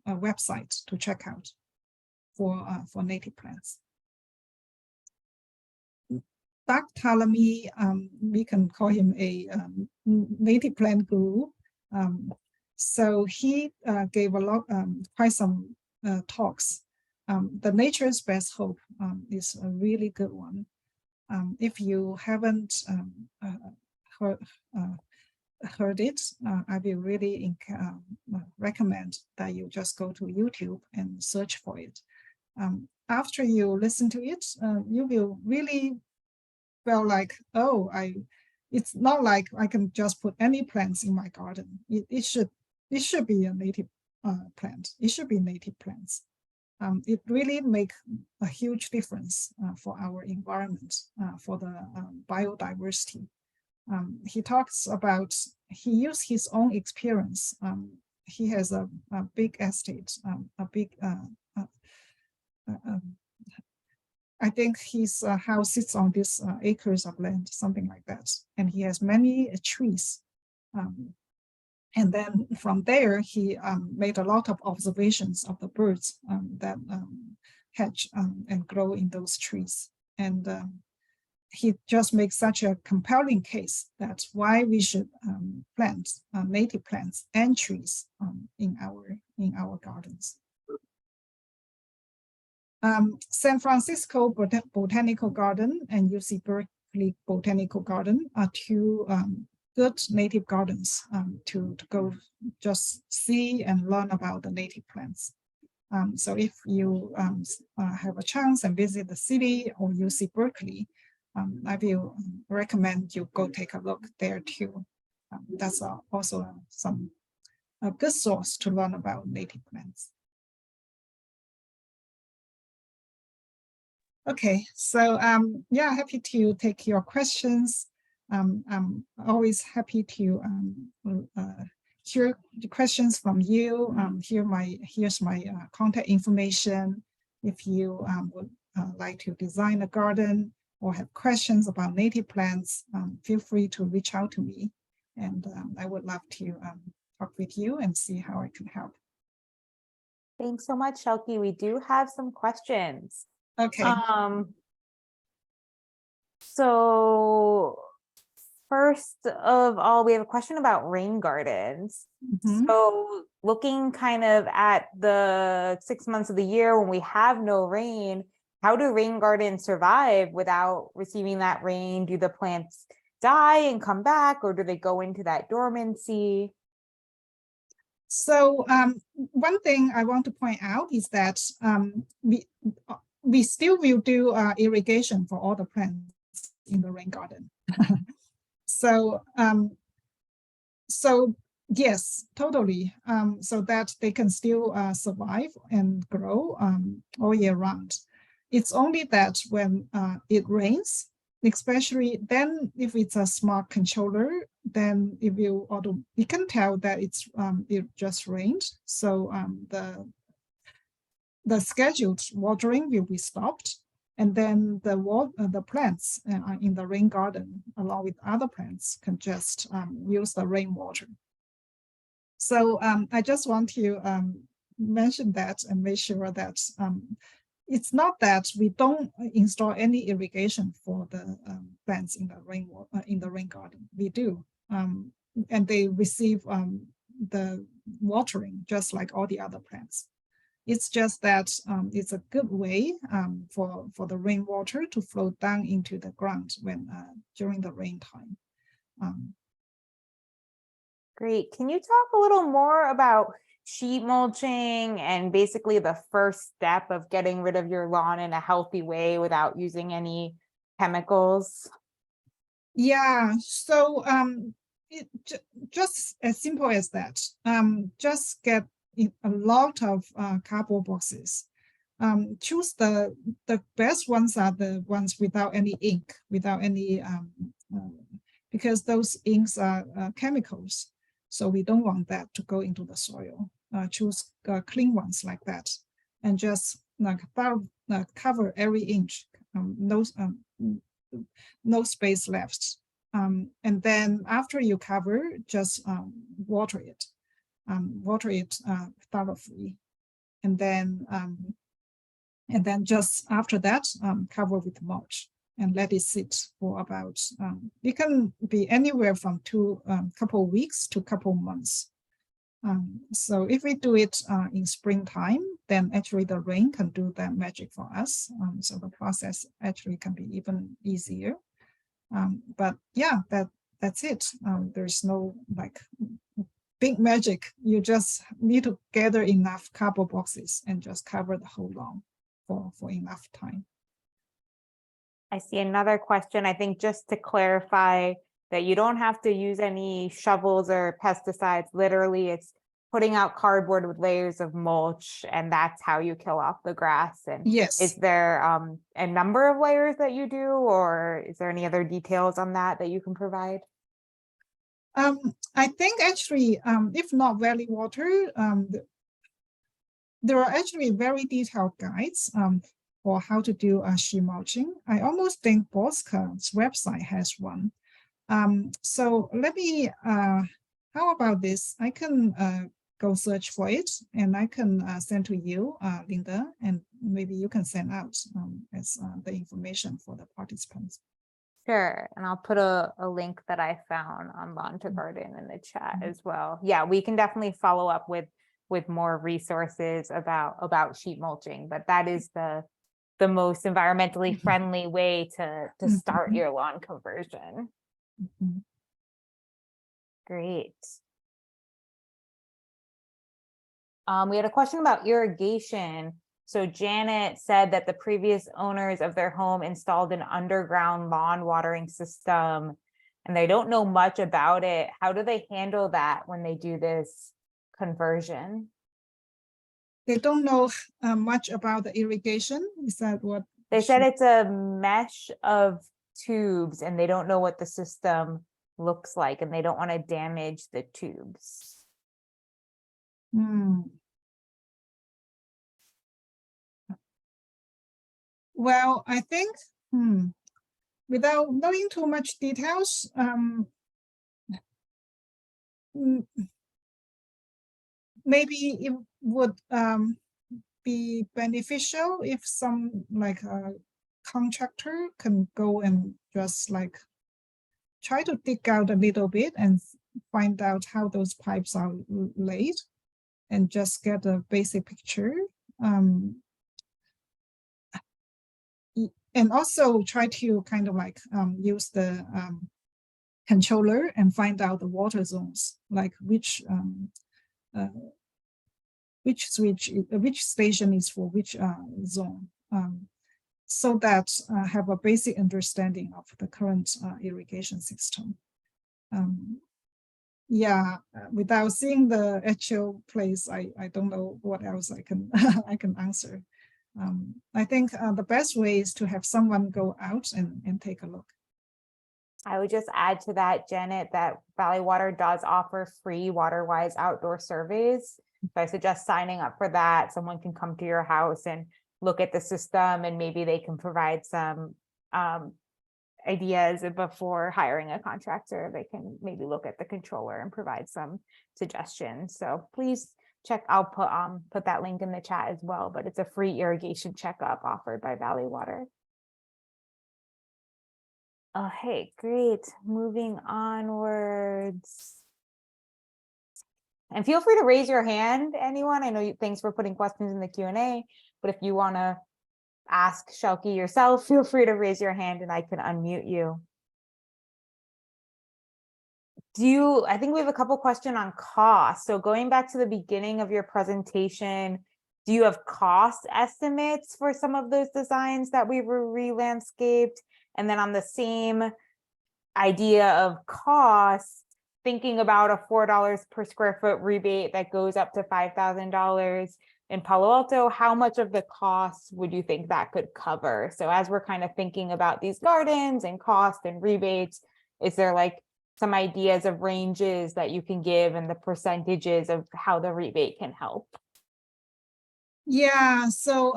S2: website to check out for native plants. Doug Tallamy, we can call him a native plant guru. So he gave quite some talks. The Nature's Best Hope is a really good one. If you haven't heard it, I will really recommend that you just go to YouTube and search for it. After you listen to it, you will really feel like, oh, it's not like I can just put any plants in my garden. It should be a native plant. It should be native plants. It really makes a huge difference for our environment, for the biodiversity. He talks about, he used his own experience. He has a big estate, I think his house sits on this acres of land, something like that. And he has many trees. And then from there, he made a lot of observations of the birds that hatch and grow in those trees. And he just makes such a compelling case that's why we should plant native plants and trees in our gardens. San Francisco Botanical Garden and UC Berkeley Botanical Garden are two good native gardens to go just see and learn about the native plants. So if you have a chance and visit the city or UC Berkeley, I will recommend you go take a look there too. That's also a good source to learn about native plants. Okay, so yeah, happy to take your questions. I'm always happy to hear the questions from you. Here's my contact information. If you would like to design a garden or have questions about native plants, feel free to reach out to me. And I would love to talk with you and see how I can help.
S1: Thanks so much, Shelky. We do have some questions.
S2: Okay.
S1: So first of all, we have a question about rain gardens. Mm-hmm. So looking kind of at the 6 months of the year when we have no rain, how do rain gardens survive without receiving that rain? Do the plants die and come back, or do they go into that dormancy?
S2: So one thing I want to point out is that we still will do irrigation for all the plants in the rain garden. So so yes, totally. So that they can still survive and grow all year round. It's only that when it rains, especially then if it's a smart controller, then it will you can tell that it just rained. So the scheduled watering will be stopped, and then the plants in the rain garden, along with other plants, can just use the rainwater. So I just want to mention that and make sure that it's not that we don't install any irrigation for the plants in the rain garden. We do, and they receive the watering just like all the other plants. It's just that it's a good way for the rainwater to flow down into the ground when during the rain time.
S1: Great. Can you talk a little more about sheet mulching and basically the first step of getting rid of your lawn in a healthy way without using any chemicals?
S2: Yeah, so just as simple as that. Just get a lot of cardboard boxes. Choose the best ones are the ones without any ink, without any because those inks are chemicals. So we don't want that to go into the soil. Choose clean ones like that, and just cover every inch. No space left. And then after you cover, just water it. Water it thoroughly, and then just after that cover with mulch and let it sit for about it can be anywhere from couple weeks to couple months. So if we do it in springtime, then actually the rain can do that magic for us. So the process actually can be even easier. But yeah, that's it. There's no like big magic. You just need to gather enough cardboard boxes and just cover the whole lawn for enough time.
S1: I see another question. I think just to clarify that you don't have to use any shovels or pesticides. Literally, it's putting out cardboard with layers of mulch, and that's how you kill off the grass. And
S2: yes,
S1: is there a number of layers that you do, or is there any other details on that you can provide?
S2: I think actually, if not Valley Water, there are actually very detailed guides for how to do sheet mulching. I almost think Bosca's website has one. So let me, how about this? I can go search for it, and I can send to you, Linda, and maybe you can send out as the information for the participants.
S1: Sure, and I'll put a link that I found on Lawn to Garden in the chat as well. Yeah, we can definitely follow up with more resources about sheet mulching, but that is the most environmentally friendly way to start your lawn conversion. Great. We had a question about irrigation. So Janet said that the previous owners of their home installed an underground lawn watering system, and they don't know much about it. How do they handle that when they do this conversion?
S2: They don't know much about the irrigation. Is that what
S1: they said? It's a mesh of tubes, and they don't know what the system looks like, and they don't want to damage the tubes.
S2: Well, I think without knowing too much details, maybe it would be beneficial if some like a contractor can go and just like try to dig out a little bit and find out how those pipes are laid and just get a basic picture. And also try to kind of like use the controller and find out the water zones, like which switch, which station is for which zone, so that have a basic understanding of the current irrigation system. Yeah, without seeing the actual place, I don't know what else I can I can answer. I think the best way is to have someone go out and take a look.
S1: I would just add to that, Janet, that Valley Water does offer free water-wise outdoor surveys. So I suggest signing up for that. Someone can come to your house and look at the system, and maybe they can provide some ideas before hiring a contractor. They can maybe look at the controller and provide some suggestions. So please check. I'll put that link in the chat as well, but it's a free irrigation checkup offered by Valley Water. Oh, hey, great. Moving onwards. And feel free to raise your hand, anyone. I know you, thanks for putting questions in the Q&A, but if you want to ask Shelky yourself, feel free to raise your hand and I can unmute you. I think we have a couple questions on cost. So going back to the beginning of your presentation, do you have cost estimates for some of those designs that we were re-landscaped? And then on the same idea of cost, thinking about a $4 per square foot rebate that goes up to $5,000 in Palo Alto, how much of the cost would you think that could cover? So as we're kind of thinking about these gardens and cost and rebates, is there like some ideas of ranges that you can give and the percentages of how the rebate can help?
S2: Yeah, so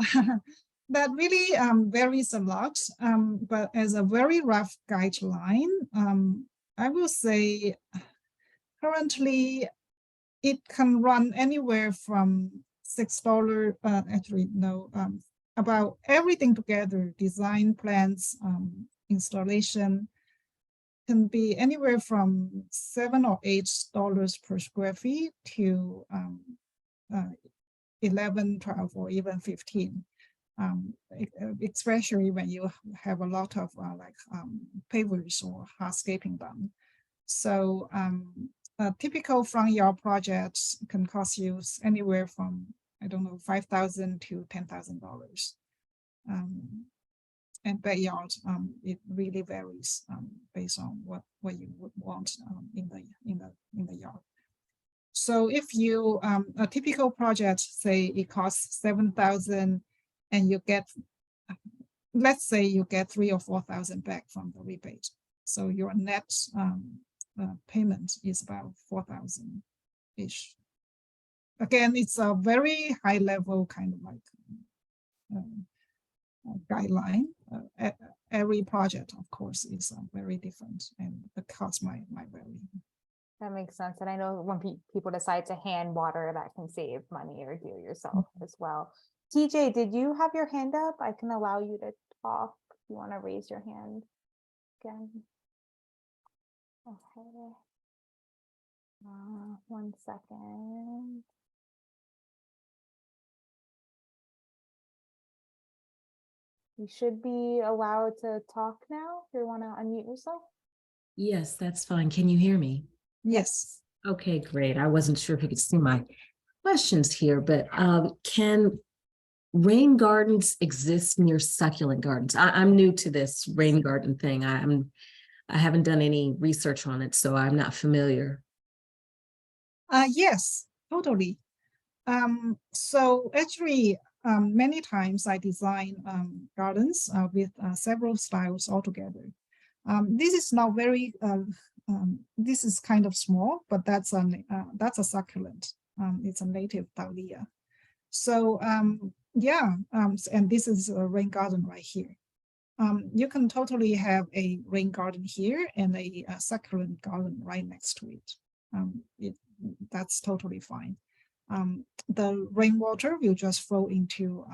S2: that really varies a lot, but as a very rough guideline, I will say currently it can run anywhere from $6, actually no, about everything together, design plans, installation, can be anywhere from $7 or $8 per square feet to 11, 12, or even 15. Especially when you have a lot of pavers or hardscaping done. So a typical front yard project can cost you anywhere from, I don't know, $5,000 to $10,000. And backyard, it really varies based on what you would want in the yard. So if you a typical project, say it costs $7,000, and you get, let's say you get $3,000 or $4,000 back from the rebate. So your net payment is about $4,000-ish. Again, it's a very high level kind of like guideline. Every project, of course, is very different, and the cost might vary.
S1: That makes sense. And I know when people decide to hand water, that can save money, or do it yourself as well. TJ, did you have your hand up? I can allow you to talk if you want to raise your hand again. Okay. 1 second. You should be allowed to talk now if you want to unmute yourself.
S3: Yes, that's fine. Can you hear me?
S2: Yes.
S3: Okay, great. I wasn't sure if you could see my questions here, but can rain gardens exist near succulent gardens? I'm new to this rain garden thing. I haven't done any research on it, so I'm not familiar.
S2: Yes, totally. So actually, many times I design gardens with several styles altogether. This is not very, this is kind of small, but that's a succulent. It's a native dahlia. So yeah, and this is a rain garden right here. You can totally have a rain garden here and a succulent garden right next to it. That's totally fine. The rainwater will just flow into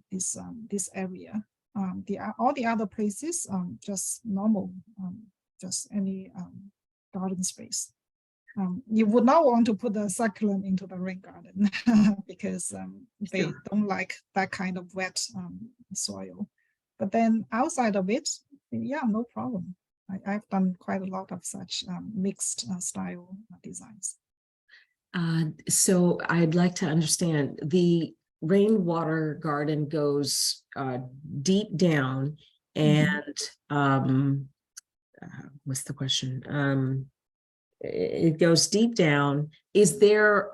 S2: this area. All the other places, just normal, just any garden space. You would not want to put the succulent into the rain garden because they don't like that kind of wet soil. But then outside of it, yeah, no problem. I've done quite a lot of such mixed style designs.
S3: So I'd like to understand, the rainwater garden goes deep down and what's the question? It goes deep down. Is there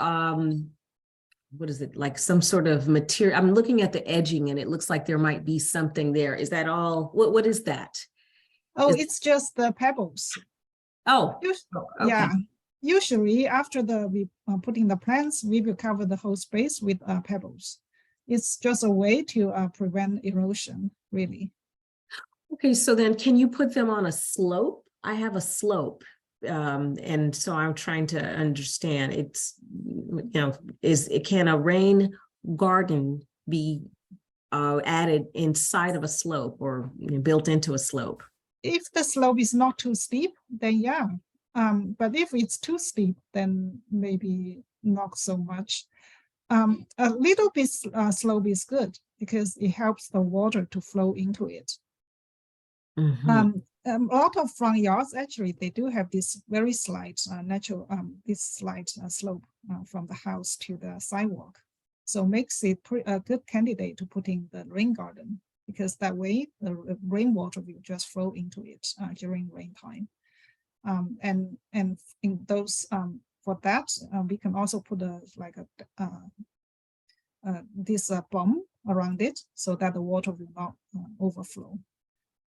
S3: what is it, like some sort of material? I'm looking at the edging and it looks like there might be something there. Is that all? What is that?
S2: Oh,
S3: Is-
S2: it's just the pebbles.
S3: Oh,
S2: Us-
S3: okay.
S2: Yeah, usually after we putting the plants, we will cover the whole space with pebbles. It's just a way to prevent erosion, really.
S3: Okay, so then can you put them on a slope? I have a slope. And so I'm trying to understand, it's, you know, can a rain garden be added inside of a slope or built into a slope?
S2: If the slope is not too steep, then yeah. But if it's too steep, then maybe not so much. A little bit slope is good because it helps the water to flow into it. A lot of front yards, actually, they do have this very slight natural, this slight slope from the house to the sidewalk. So makes it a good candidate to put in the rain garden, because that way the rainwater will just flow into it during rain time. And in those, for that, we can also put this bomb around it so that the water will not overflow.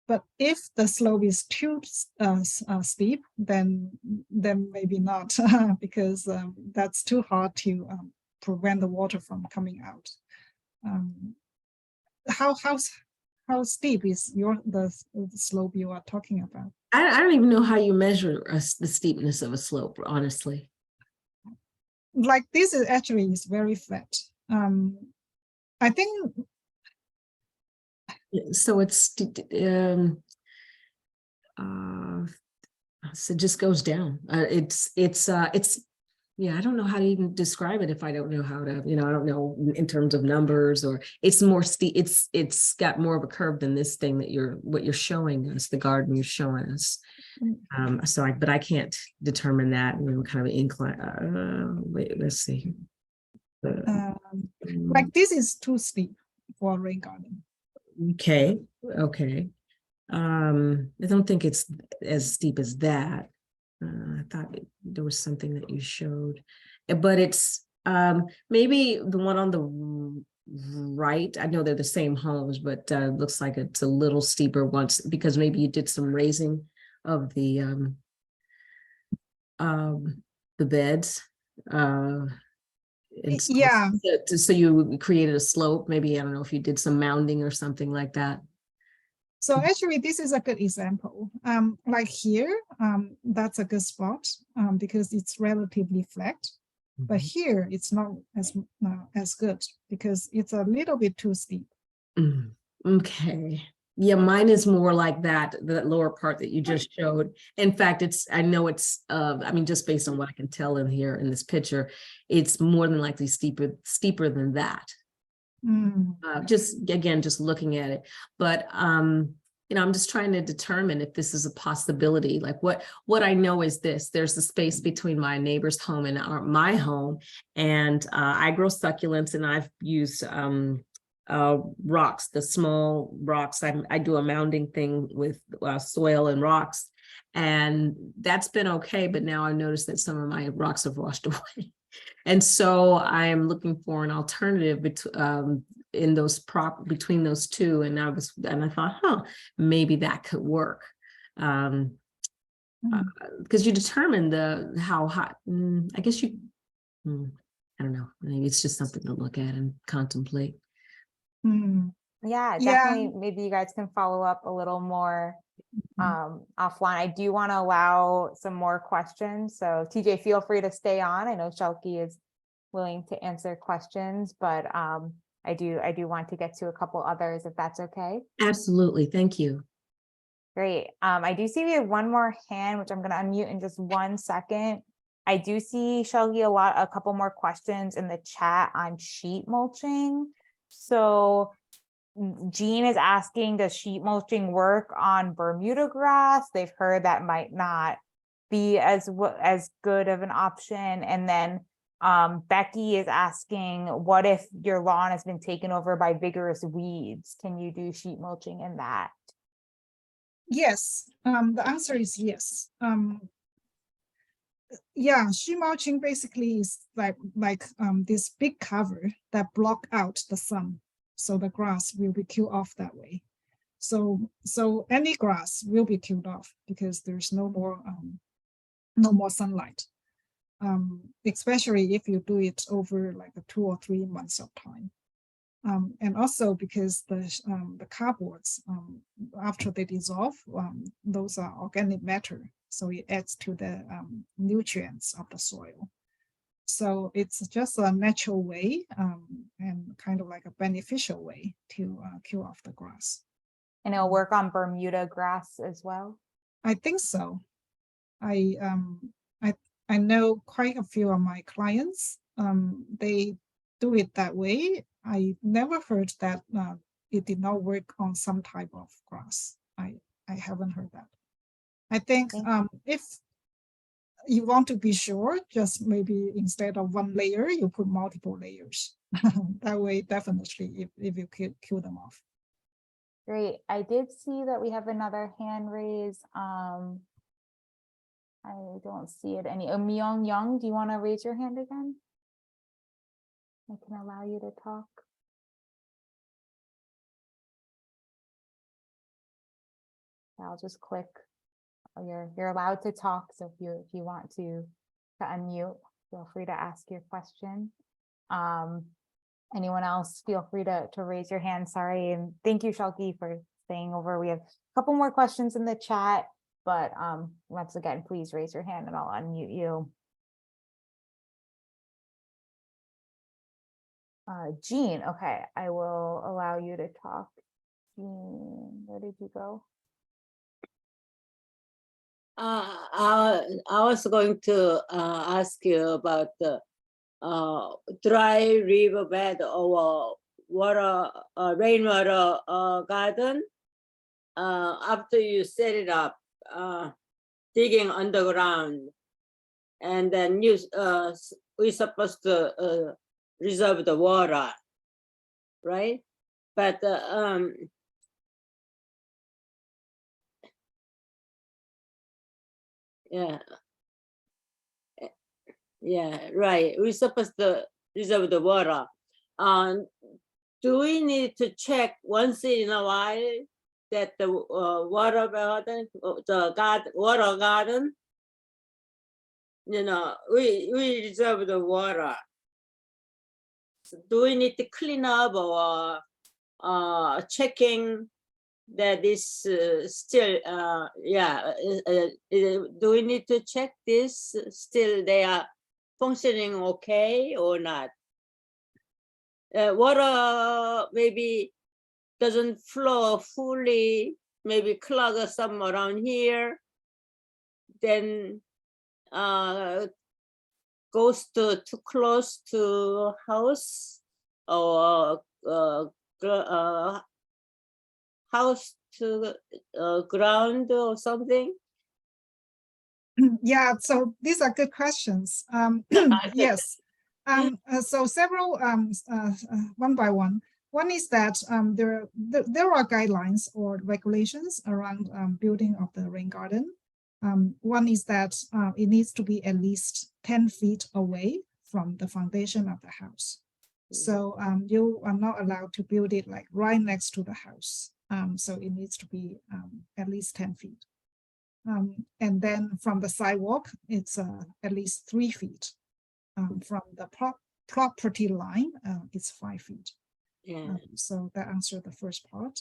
S2: But if the slope is too steep, then maybe not, because that's too hard to prevent the water from coming out. How steep is the slope you are talking about?
S3: I don't even know how you measure the steepness of a slope, honestly.
S2: Like this is actually is very flat. I think
S3: so. It's so it just goes down. It's yeah, I don't know how to even describe it if I don't know how to, I don't know in terms of numbers, or it's more steep. It's got more of a curve than this thing that what you're showing us, the garden you're showing us. But I can't determine that, kind of incline. Wait, let's see.
S2: Like this is too steep for a rain garden.
S3: Okay. I don't think it's as steep as that. I thought there was something that you showed, but it's maybe the one on the right. I know they're the same homes, but looks like it's a little steeper once, because maybe you did some raising of the beds.
S2: Yeah.
S3: So you created a slope. Maybe, I don't know if you did some mounding or something like that.
S2: So actually, this is a good example. Like here, that's a good spot because it's relatively flat. But here, it's not as good because it's a little bit too steep.
S3: Okay. Yeah, mine is more like that lower part that you just showed. In fact, I know it's, I mean, just based on what I can tell in here in this picture, it's more than likely steeper than that. Just looking at it, but I'm just trying to determine if this is a possibility. Like what I know is this: there's the space between my neighbor's home and my home, and I grow succulents, and I've used rocks, the small rocks. I do a mounding thing with soil and rocks, and that's been okay. But now I noticed that some of my rocks have washed away. And so I'm looking for an alternative in those between those two. And I thought, maybe that could work. Because you determine how hot, I guess I don't know. Maybe it's just something to look at and contemplate.
S1: Yeah, definitely. Maybe you guys can follow up a little more offline. I do want to allow some more questions. So TJ, feel free to stay on. I know Shelky is willing to answer questions, but I do want to get to a couple others if that's okay.
S3: Absolutely. Thank you.
S1: Great. I do see we have one more hand, which I'm going to unmute in just 1 second. I do see, Shelky, a couple more questions in the chat on sheet mulching. So Jean is asking, does sheet mulching work on Bermuda grass? They've heard that might not be as good of an option. And then Becky is asking, what if your lawn has been taken over by vigorous weeds? Can you do sheet mulching in that?
S2: Yes, the answer is yes. Yeah, sheet mulching basically is like this big cover that block out the sun, so the grass will be killed off that way. So any grass will be killed off because there's no more sunlight. Especially if you do it over like 2 or 3 months of time. And also because the cardboards, after they dissolve, those are organic matter, so it adds to the nutrients of the soil. So it's just a natural way and kind of like a beneficial way to kill off the grass.
S1: And it'll work on Bermuda grass as well.
S2: I think so. I know quite a few of my clients. They do it that way. I never heard that it did not work on some type of grass. I haven't heard that. I think if you want to be sure, just maybe instead of one layer, you put multiple layers. That way, definitely, if you kill them off.
S1: Great. I did see that we have another hand raised. I don't see it any. Myung Young, do you want to raise your hand again? I can allow you to talk. I'll just click. Oh, you're allowed to talk. So if you want to unmute, feel free to ask your question. Anyone else, feel free to raise your hand. Sorry, and thank you, Shalki, for staying over. We have a couple more questions in the chat, but once again, please raise your hand and I'll unmute you. Jean, okay, I will allow you to talk. Jean, where did you go?
S4: I was going to ask you about the dry riverbed or water, rainwater garden. After you set it up, digging underground, and then we're supposed to reserve the water, right? But yeah, right. We're supposed to reserve the water. Do we need to check once in a while that the water garden, water garden, we reserve the water? So do we need to clean up or checking that is still, do we need to check this still they are functioning okay or not? Water maybe doesn't flow fully, maybe clog some around here, then goes too close to house or house to ground or something?
S2: Yeah, so these are good questions. Yes. So several one by one. One is that there are guidelines or regulations around building of the rain garden. One is that it needs to be at least 10 feet away from the foundation of the house. So you are not allowed to build it like right next to the house. So it needs to be at least 10 feet. And then from the sidewalk, it's at least 3 feet. From the property line, it's 5 feet.
S4: Yeah.
S2: So that answers the first part.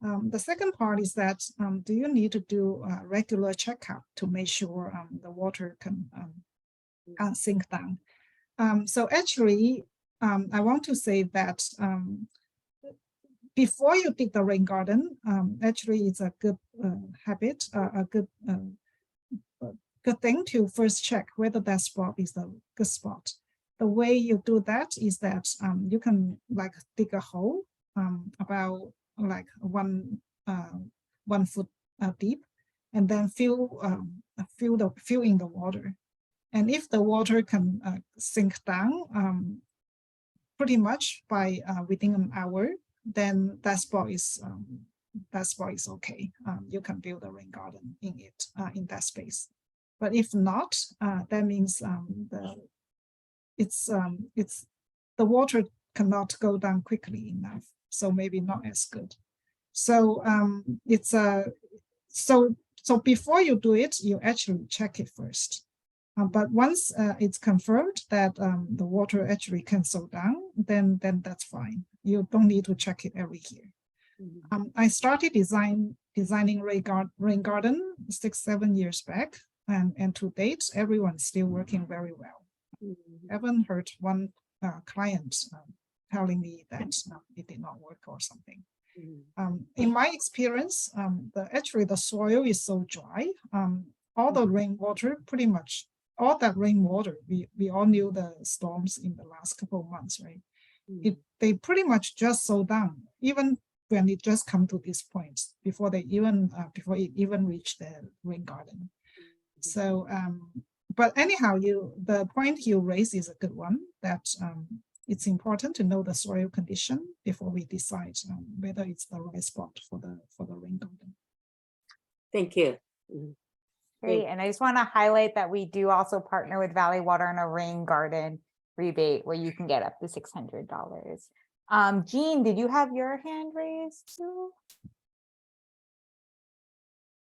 S2: The second part is that do you need to do a regular checkup to make sure the water can sink down? So actually, I want to say that before you dig the rain garden, actually it's a good habit, a good thing to first check whether that spot is the good spot. The way you do that is that you can like dig a hole about like 1 foot deep, and then fill in the water. And if the water can sink down pretty much by within an hour, then that spot is okay. You can build a rain garden in it in that space. But if not, that means the water cannot go down quickly enough, so maybe not as good. So so before you do it, you actually check it first. But once it's confirmed that the water actually can slow down, then that's fine. You don't need to check it every year. I started designing rain garden 6-7 years back, and to date, everyone's still working very well. Haven't heard one client telling me that it did not work or something. In my experience, actually the soil is so dry. All the rainwater, pretty much all that rainwater, we all knew the storms in the last couple of months, right? They pretty much just slow down, even when it just come to this point before it even reached the rain garden. So, but anyhow, the point you raise is a good one, that it's important to know the soil condition before we decide whether it's the right spot for the rain garden.
S4: Thank you.
S1: Great. And I just want to highlight that we do also partner with Valley Water on a rain garden rebate where you can get up to $600. Jean, did you have your hand raised too?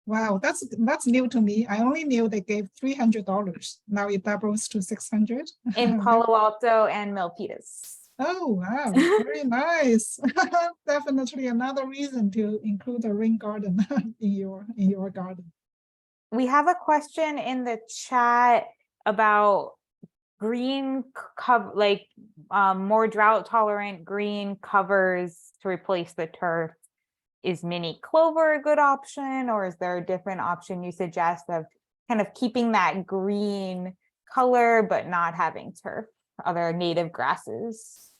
S2: Wow, that's new to me. I only knew they gave $300. Now it doubles to 600.
S1: In Palo Alto and Milpitas.
S2: Oh, wow, very nice. Definitely another reason to include a rain garden in your garden.
S1: We have a question in the chat about green cover, like more drought tolerant green covers to replace the turf. Is mini clover a good option, or is there a different option you suggest of kind of keeping that green color but not having turf, other native grasses?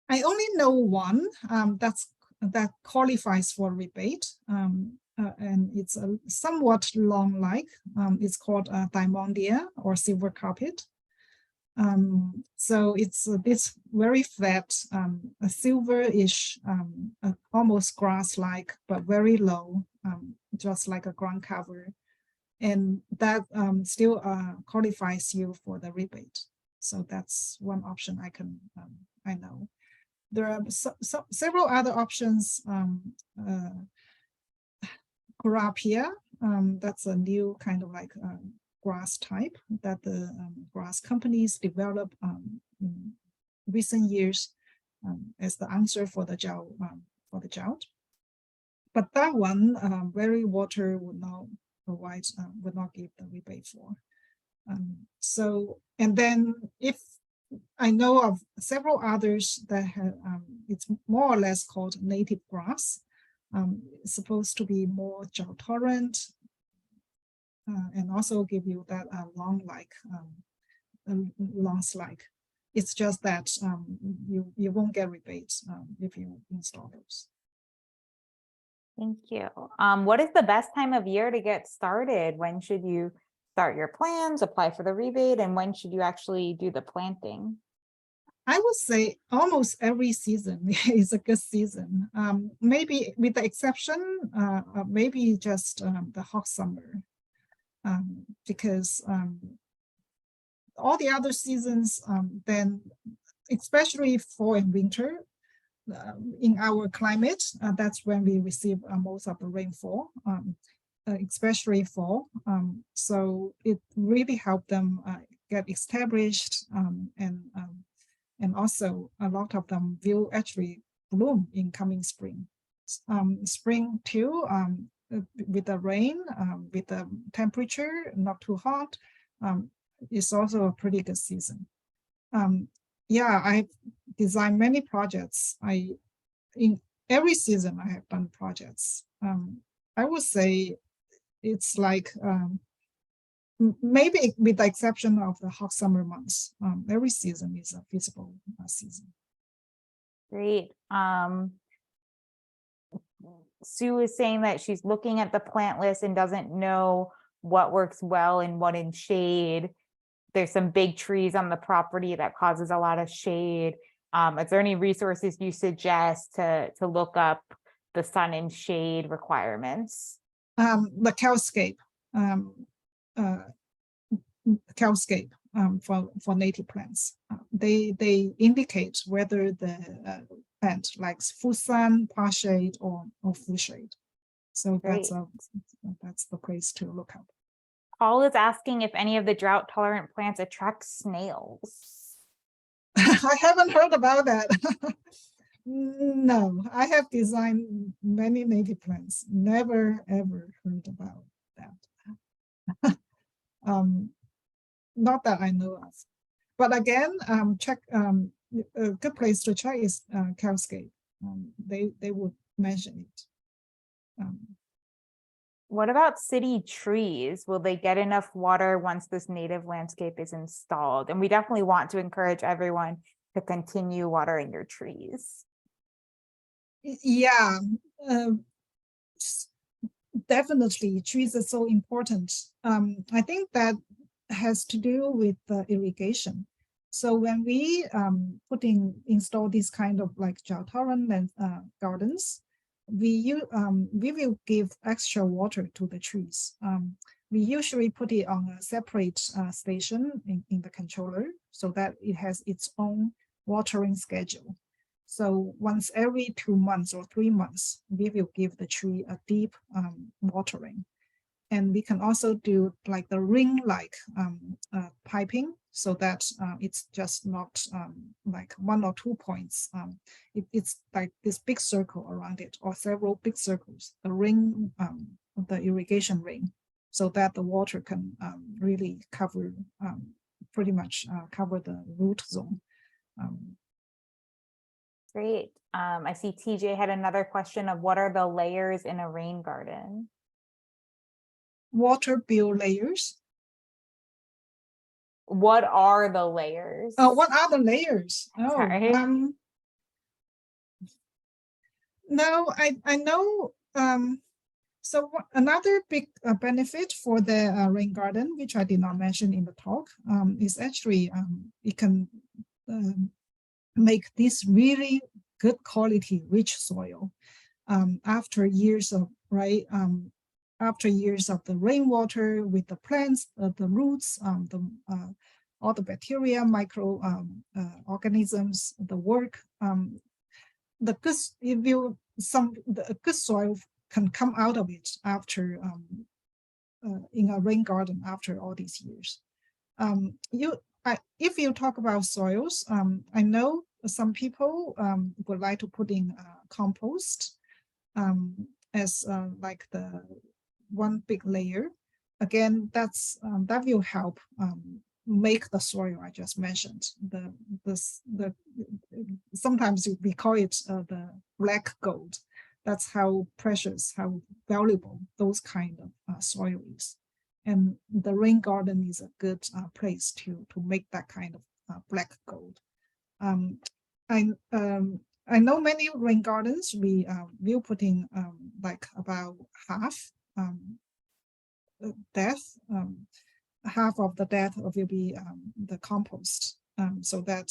S2: I only know one that qualifies for rebate, and it's a somewhat long-like. It's called Diamondia or silver carpet. So it's this very flat, a silverish, almost grass-like, but very low, just like a ground cover, and that still qualifies you for the rebate. So that's one option I know. There are several other options. Grapia, that's a new kind of like grass type that the grass companies develop in recent years as the answer for the drought. But that one, very water would not provide, would not give the rebate for. So, and then if I know of several others that have, it's more or less called native grass. It's supposed to be more drought tolerant, and also give you that long like. It's just that you won't get rebates if you install those.
S1: Thank you. What is the best time of year to get started? When should you start your plans, apply for the rebate, and when should you actually do the planting?
S2: I would say almost every season is a good season. Maybe with the exception, maybe just the hot summer, because all the other seasons, then especially fall and winter, in our climate, that's when we receive most of the rainfall, especially fall. So it really helped them get established, and also a lot of them will actually bloom in coming spring. Spring too, with the rain, with the temperature not too hot, it's also a pretty good season. Yeah, I've designed many projects. In every season I have done projects. I would say it's like maybe with the exception of the hot summer months, every season is a feasible season.
S1: Great. Sue is saying that she's looking at the plant list and doesn't know what works well and what in shade. there's some big trees on the property that causes a lot of shade. Is there any resources you suggest to look up the sun and shade requirements?
S2: The Cowscape, for native plants. They indicate whether the plant likes full sun, part shade, or full shade. So
S1: Great.
S2: that's the place to look up.
S1: Paul is asking if any of the drought tolerant plants attract snails.
S2: I haven't heard about that. No, I have designed many native plants. Never ever heard about that. Not that I know of. But again, check. A good place to check is Cowscape. They would mention it.
S1: What about city trees? Will they get enough water once this native landscape is installed? And we definitely want to encourage everyone to continue watering your trees.
S2: Yeah, definitely trees are so important. I think that has to do with the irrigation. So when we install this kind of like Jaotaran and gardens, we will give extra water to the trees. We usually put it on a separate station in the controller so that it has its own watering schedule. So once every 2 months or 3 months, we will give the tree a deep watering. And we can also do like the ring-like piping so that it's just not like 1 or 2 points. It's like this big circle around it or several big circles, the ring, the irrigation ring, so that the water can really cover, pretty much cover the root zone.
S1: Great. I see TJ had another question of what are the layers in a rain garden?
S2: Water bill layers.
S1: What are the layers?
S2: Oh, what are the layers? Oh,
S1: Sorry.
S2: no, I know. So another big benefit for the rain garden, which I did not mention in the talk, is actually it can make this really good quality rich soil after years of after years of the rainwater with the plants, the roots, all the bacteria, micro organisms, the work, the good soil can come out of it after in a rain garden after all these years. If you talk about soils, I know some people would like to put in compost as like the one big layer. Again, that will help make the soil I just mentioned. Sometimes we call it the black gold. That's how precious, how valuable those kind of soil is. And the rain garden is a good place to make that kind of black gold. I know many rain gardens we will put in like about half depth. Half of the depth will be the compost, so that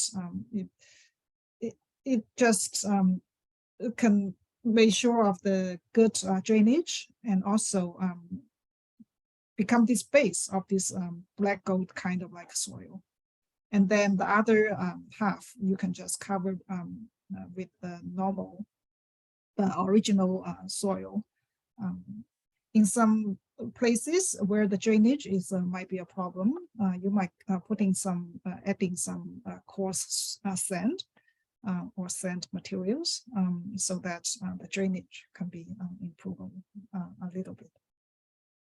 S2: it just can make sure of the good drainage and also become this base of this black gold kind of like soil. And then the other half you can just cover with the normal, the original soil. In some places where the drainage is might be a problem, you might adding some coarse sand or sand materials so that the drainage can be improved a little bit.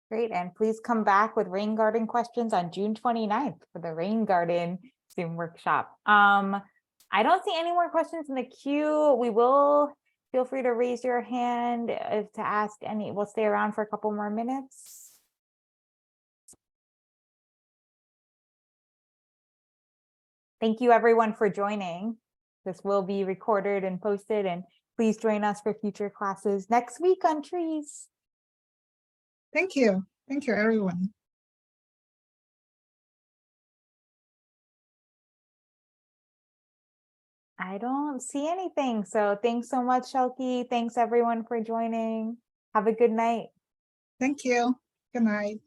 S1: Great, and please come back with rain garden questions on June 29th for the rain garden Zoom workshop. I don't see any more questions in the queue. We will feel free to raise your hand to ask any. We'll stay around for a couple more minutes. Thank you everyone for joining. This will be recorded and posted, and please join us for future classes next week on trees.
S2: Thank you. Thank you, everyone.
S1: I don't see anything. So thanks so much, Shelky. Thanks everyone for joining. Have a good night.
S2: Thank you. Good night.